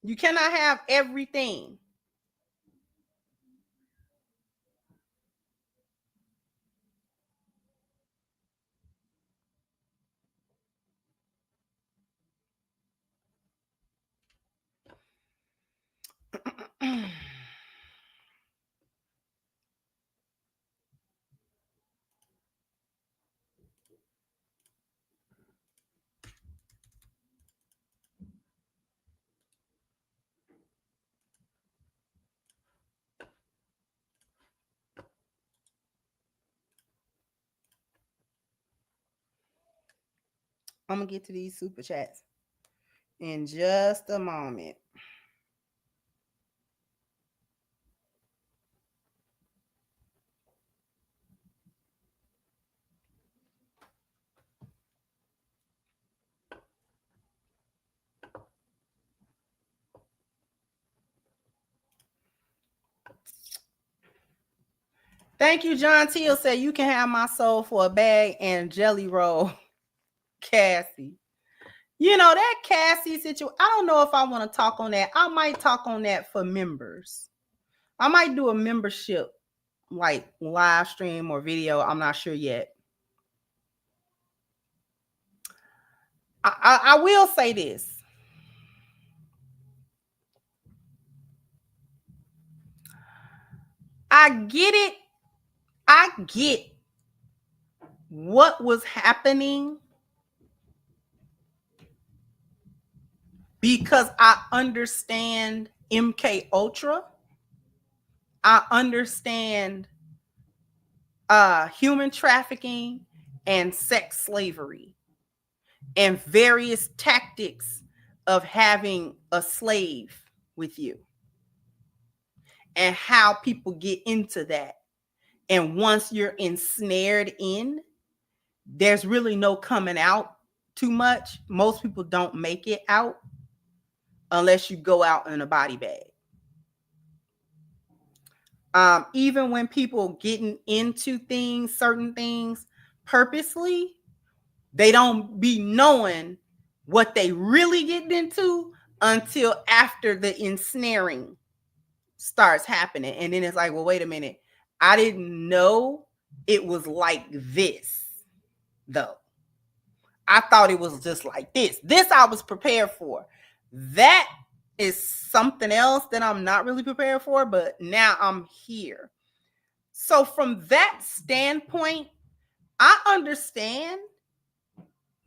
You cannot have everything. I'm going to get to these super chats in just a moment. Thank you, John Teal said you can have my soul for a bag and jelly roll. Cassie. You know, that Cassie situation, I don't know if I want to talk on that. I might talk on that for members. I might do a membership, like live stream or video. I'm not sure yet. I will say this. I get it. I get what was happening because I understand MK Ultra. I understand human trafficking and sex slavery and various tactics of having a slave with you and how people get into that. And once you're ensnared in, there's really no coming out too much. Most people don't make it out unless you go out in a body bag. Even when people getting into things, certain things purposely, they don't be knowing what they really getting into until after the ensnaring starts happening. And then it's like, well, wait a minute. I didn't know it was like this, though. I thought it was just like this. This I was prepared for. That is something else that I'm not really prepared for, but now I'm here. So from that standpoint, I understand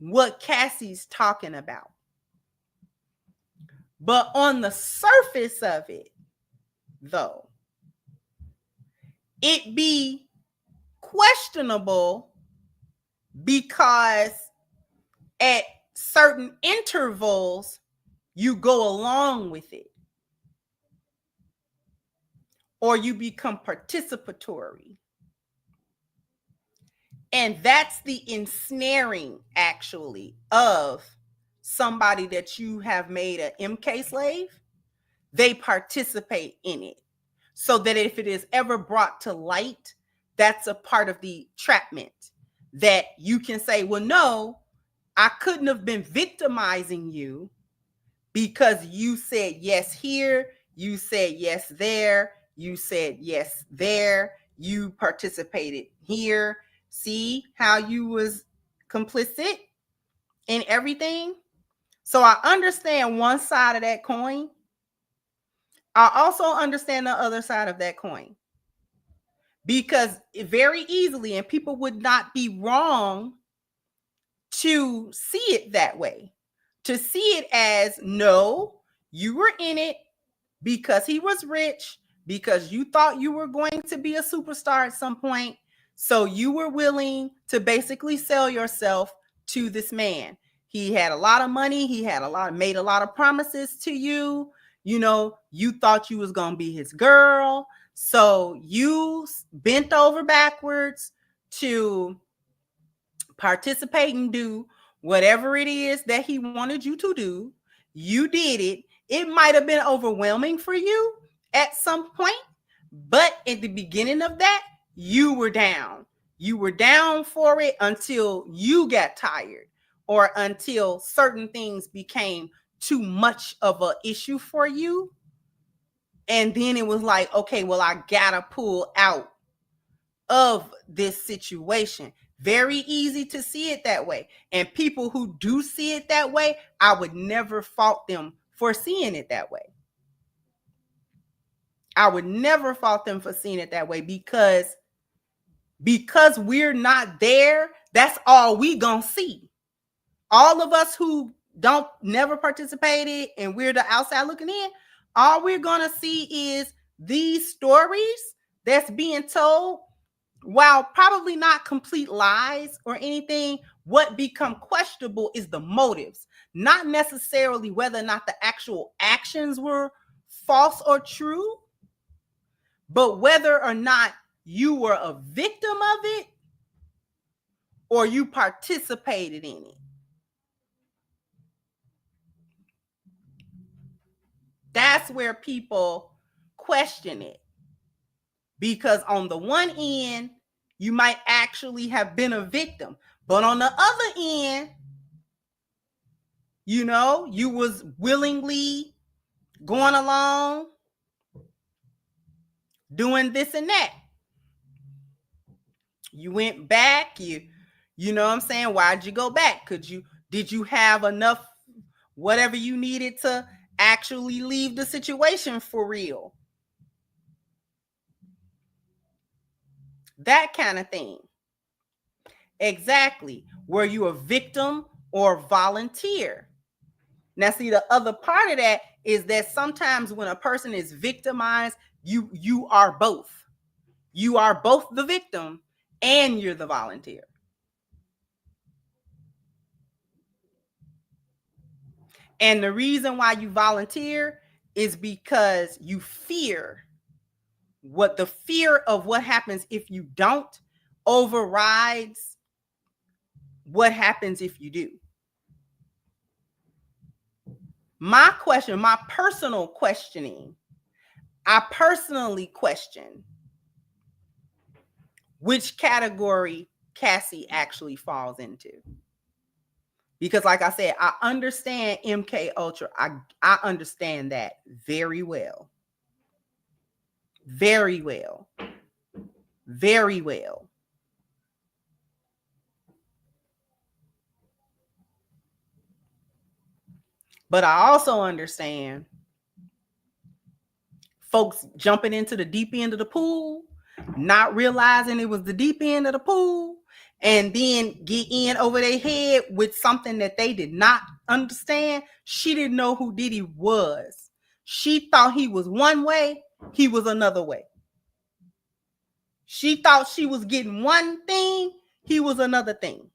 what Cassie's talking about. But on the surface of it, though, it be questionable because at certain intervals, you go along with it. Or you become participatory. And that's the ensnaring, actually, of somebody that you have made an MK slave. They participate in it. So that if it is ever brought to light, that's a part of the entrapment. That you can say, well, no, I couldn't have been victimizing you because you said yes here, you said yes there, you said yes there, you participated here. See how you was complicit in everything? So I understand one side of that coin. I also understand the other side of that coin. Because very easily, and people would not be wrong to see it that way. To see it as, no, you were in it because he was rich, because you thought you were going to be a superstar at some point. So you were willing to basically sell yourself to this man. He had a lot of money. He had made a lot of promises to you. You know, you thought you was going to be his girl. So you bent over backwards to participate and do whatever it is that he wanted you to do. You did it. It might have been overwhelming for you at some point, but at the beginning of that, you were down. You were down for it until you got tired or until certain things became too much of an issue for you. And then it was like, okay, well, I gotta pull out of this situation. Very easy to see it that way. And people who do see it that way, I would never fault them for seeing it that way. I would never fault them for seeing it that way because we're not there, that's all we gonna see. All of us who don't never participated and we're the outside looking in, all we're gonna see is these stories that's being told. While probably not complete lies or anything, what become questionable is the motives, not necessarily whether or not the actual actions were false or true, but whether or not you were a victim of it or you participated in it. That's where people question it. Because on the one end, you might actually have been a victim, but on the other end, you know, you was willingly going along doing this and that. You went back, you know what I'm saying? Why'd you go back? Did you have enough whatever you needed to actually leave the situation for real? That kind of thing. Exactly. Were you a victim or volunteer? Now, see, the other part of that is that sometimes when a person is victimized, you are both. You are both the victim and you're the volunteer. And the reason why you volunteer is because you fear the fear of what happens if you don't overrides what happens if you do. My personal questioning, I personally question which category Cassie actually falls into. Because like I said, I understand MK Ultra. I understand that very well. Very well. Very well. But I also understand folks jumping into the deep end of the pool, not realizing it was the deep end of the pool, and then get in over their head with something that they did not understand. She didn't know who Diddy was. She thought he was one way, he was another way. She thought she was getting one thing, he was another thing.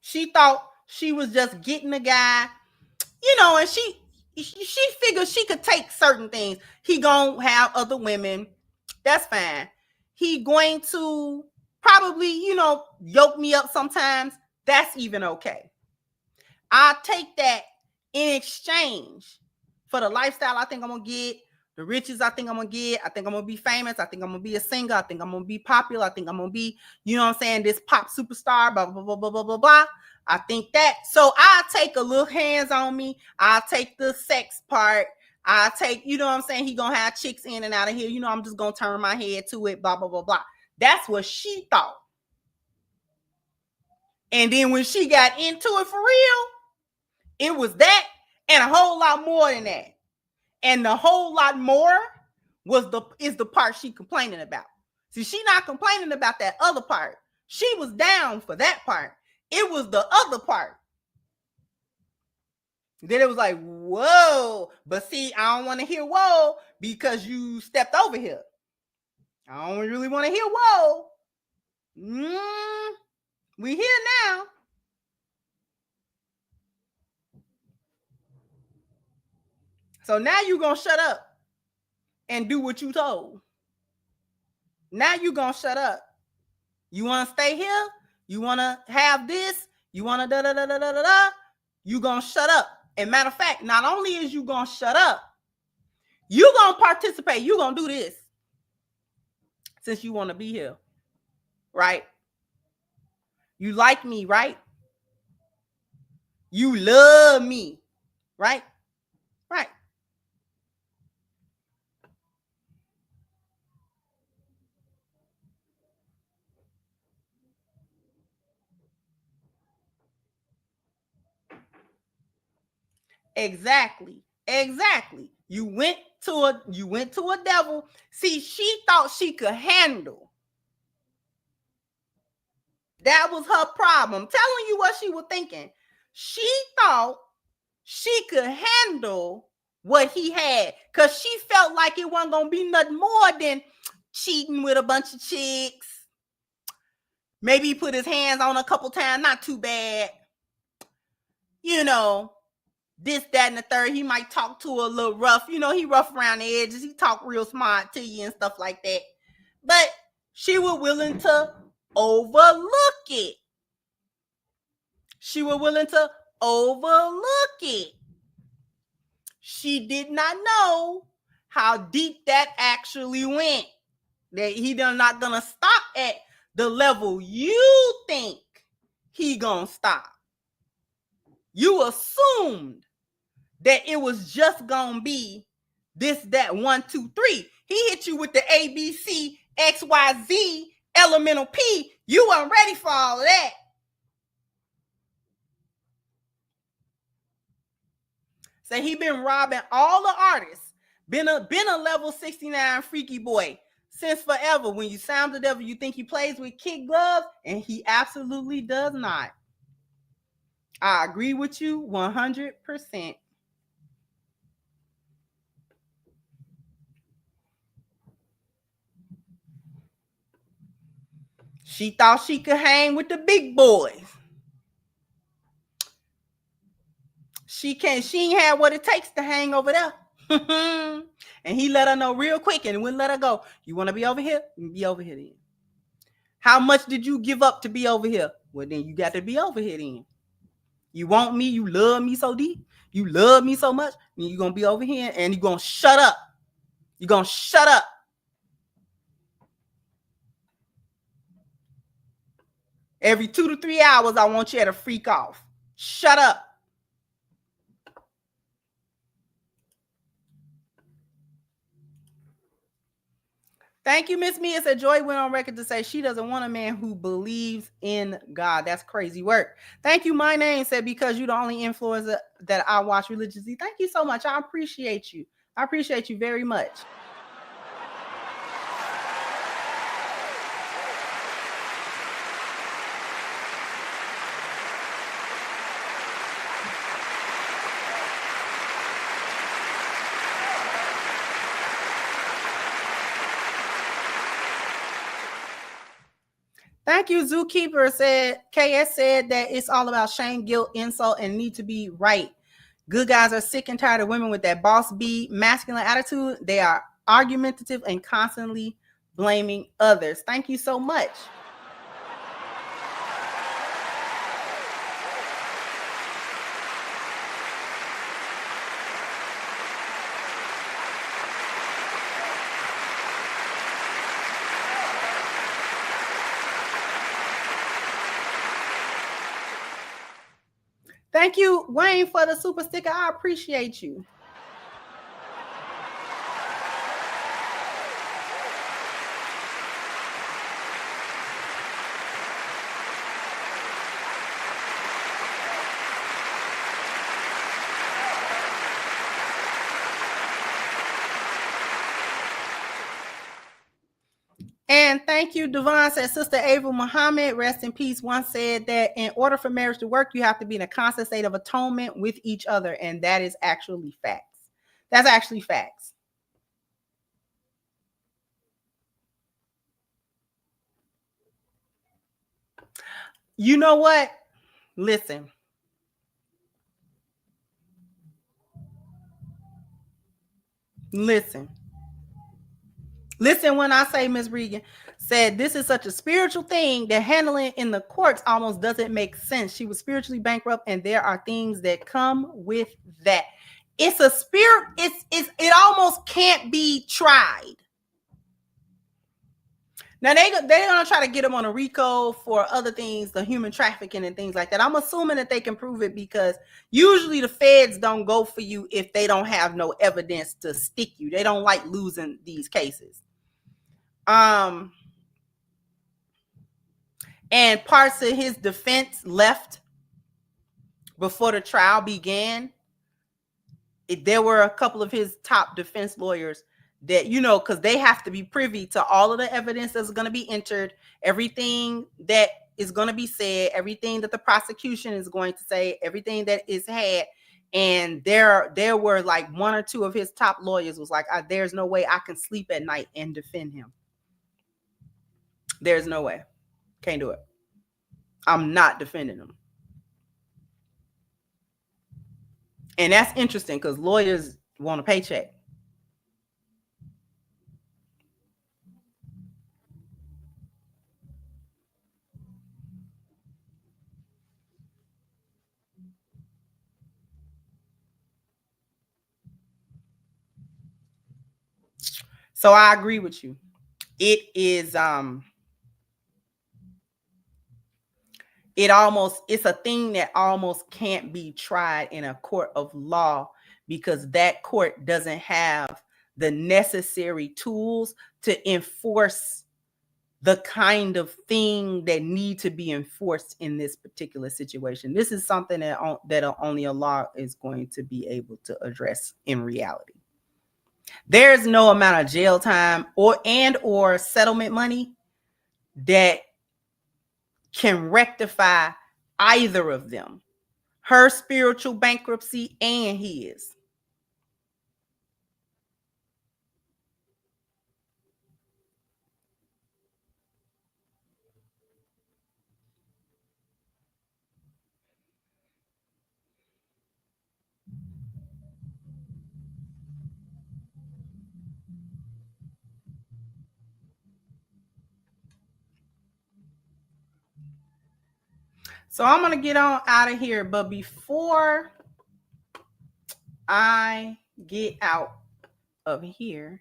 She thought she was just getting a guy, you know, and she figured she could take certain things. He gonna have other women. That's fine. He going to probably, you know, yoke me up sometimes. That's even okay. I'll take that in exchange for the lifestyle I think I'm gonna get, the riches I think I'm gonna get. I think I'm gonna be famous. I think I'm gonna be a singer. I think I'm gonna be popular. I think I'm gonna be, you know what I'm saying, this pop superstar, blah, blah, blah, blah, blah, blah, blah. I think that. So I'll take a little hands on me. I'll take the sex part. I'll take, you know what I'm saying, he gonna have chicks in and out of here. You know, I'm just gonna turn my head to it, blah, blah, blah, blah. That's what she thought. And then when she got into it for real, it was that and a whole lot more than that. And the whole lot more is the part she complaining about. See, she not complaining about that other part. She was down for that part. It was the other part. Then it was like, whoa. But see, I don't want to hear whoa because you stepped over here. I don't really want to hear whoa. We here now. So now you're going to shut up and do what you told. Now you're going to shut up. You want to stay here? You want to have this? You want to da-da-da-da-da-da? You going to shut up. And matter of fact, not only is you going to shut up, you going to participate. You going to do this since you want to be here, right? You like me, right? You love me, right? Right. Exactly. You went to a devil. See, she thought she could handle. That was her problem. I'm telling you what she was thinking. She thought she could handle what he had because she felt like it wasn't going to be nothing more than cheating with a bunch of chicks. Maybe he put his hands on a couple times, not too bad. You know, this, that, and the third. He might talk to a little rough. You know, he rough around the edges. He talk real smart to you and stuff like that. But she was willing to overlook it. She was willing to overlook it. She did not know how deep that actually went. That he not gonna stop at the level you think he gonna stop. You assumed that it was just gonna be this, that, 1, 2, 3. He hit you with the A, B, C, X, Y, Z, elemental P. You weren't ready for all of that. So he been robbing all the artists. Been a level 69 freaky boy since forever. When you sound the devil, you think he plays with kid gloves, and he absolutely does not. I agree with you 100%. She thought she could hang with the big boys. She ain't had what it takes to hang over there. And he let her know real quick and wouldn't let her go. You want to be over here? Be over here then. How much did you give up to be over here? Well, then you got to be over here then. You want me? You love me so deep? You love me so much? Then you're going to be over here and you're going to shut up. You're going to shut up. Every 2 to 3 hours, I want you to freak off. Shut up. Thank you, Miss Mia. Said Joy went on record to say she doesn't want a man who believes in God. That's crazy work. Thank you. My name said because you're the only influencer that I watch religiously. Thank you so much. I appreciate you. I appreciate you very much. Thank you, Zookeeper. KS said that it's all about shame, guilt, insult, and need to be right. Good guys are sick and tired of women with that boss bee masculine attitude. They are argumentative and constantly blaming others. Thank you so much. Thank you, Wayne, for the super sticker. I appreciate you. And thank you, Devon. Said Sister Ava Muhammad, rest in peace, once said that in order for marriage to work, you have to be in a constant state of atonement with each other. And that is actually facts. That's actually facts. You know what? Listen. Listen when I say Miss Regan said this is such a spiritual thing that handling in the courts almost doesn't make sense. She was spiritually bankrupt, and there are things that come with that. It's a spirit. It almost can't be tried. Now they're gonna try to get him on a RICO for other things, the human trafficking and things like that. I'm assuming that they can prove it because usually the feds don't go for you if they don't have no evidence to stick you. They don't like losing these cases. And parts of his defense left before the trial began. There were a couple of his top defense lawyers that, because they have to be privy to all of the evidence that's going to be entered, everything that is going to be said, everything that the prosecution is going to say, everything that is had. And there were like 1 or 2 of his top lawyers was like, there's no way I can sleep at night and defend him. There's no way. Can't do it. I'm not defending him. And that's interesting because lawyers want a paycheck. So I agree with you. It is it's a thing that almost can't be tried in a court of law, because that court doesn't have the necessary tools to enforce the kind of thing that need to be enforced in this particular situation. This is something that only a law is going to be able to address in reality. There's no amount of jail time or settlement money that can rectify either of them, her spiritual bankruptcy and his. So I'm going to get on out of here. But before I get out of here,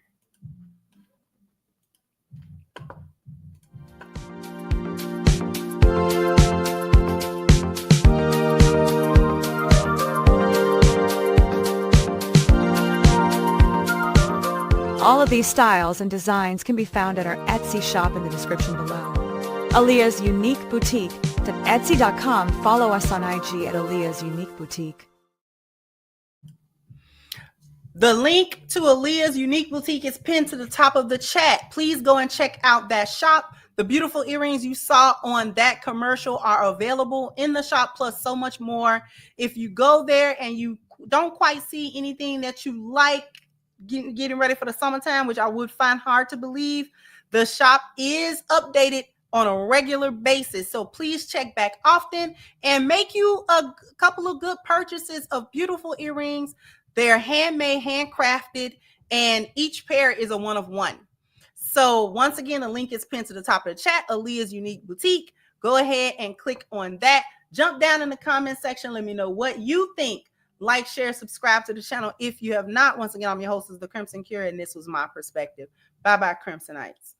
all of these styles and designs can be found at our Etsy shop in the description below. Aaliyah's Unique Boutique. At Etsy.com. Follow us on IG at Aaliyah's Unique Boutique. the link to Aaliyah's Unique Boutique is pinned to the top of the chat. Please go and check out that shop. The beautiful earrings you saw on that commercial are available in the shop, plus so much more. If you go there and you don't quite see anything that you like, getting ready for the summertime, which I would find hard to believe, the shop is updated on a regular basis. So please check back often and make you a couple of good purchases of beautiful earrings. They're handmade, handcrafted, and each pair is a one of one. So once again, the link is pinned to the top of the chat, Aaliyah's Unique Boutique. Go ahead and click on that. Jump down in the comment section. Let me know what you think. Like, share, subscribe to the channel if you have not. Once again, I'm your host, The Crimson Cure, and this was my perspective. Bye-bye, Crimsonites.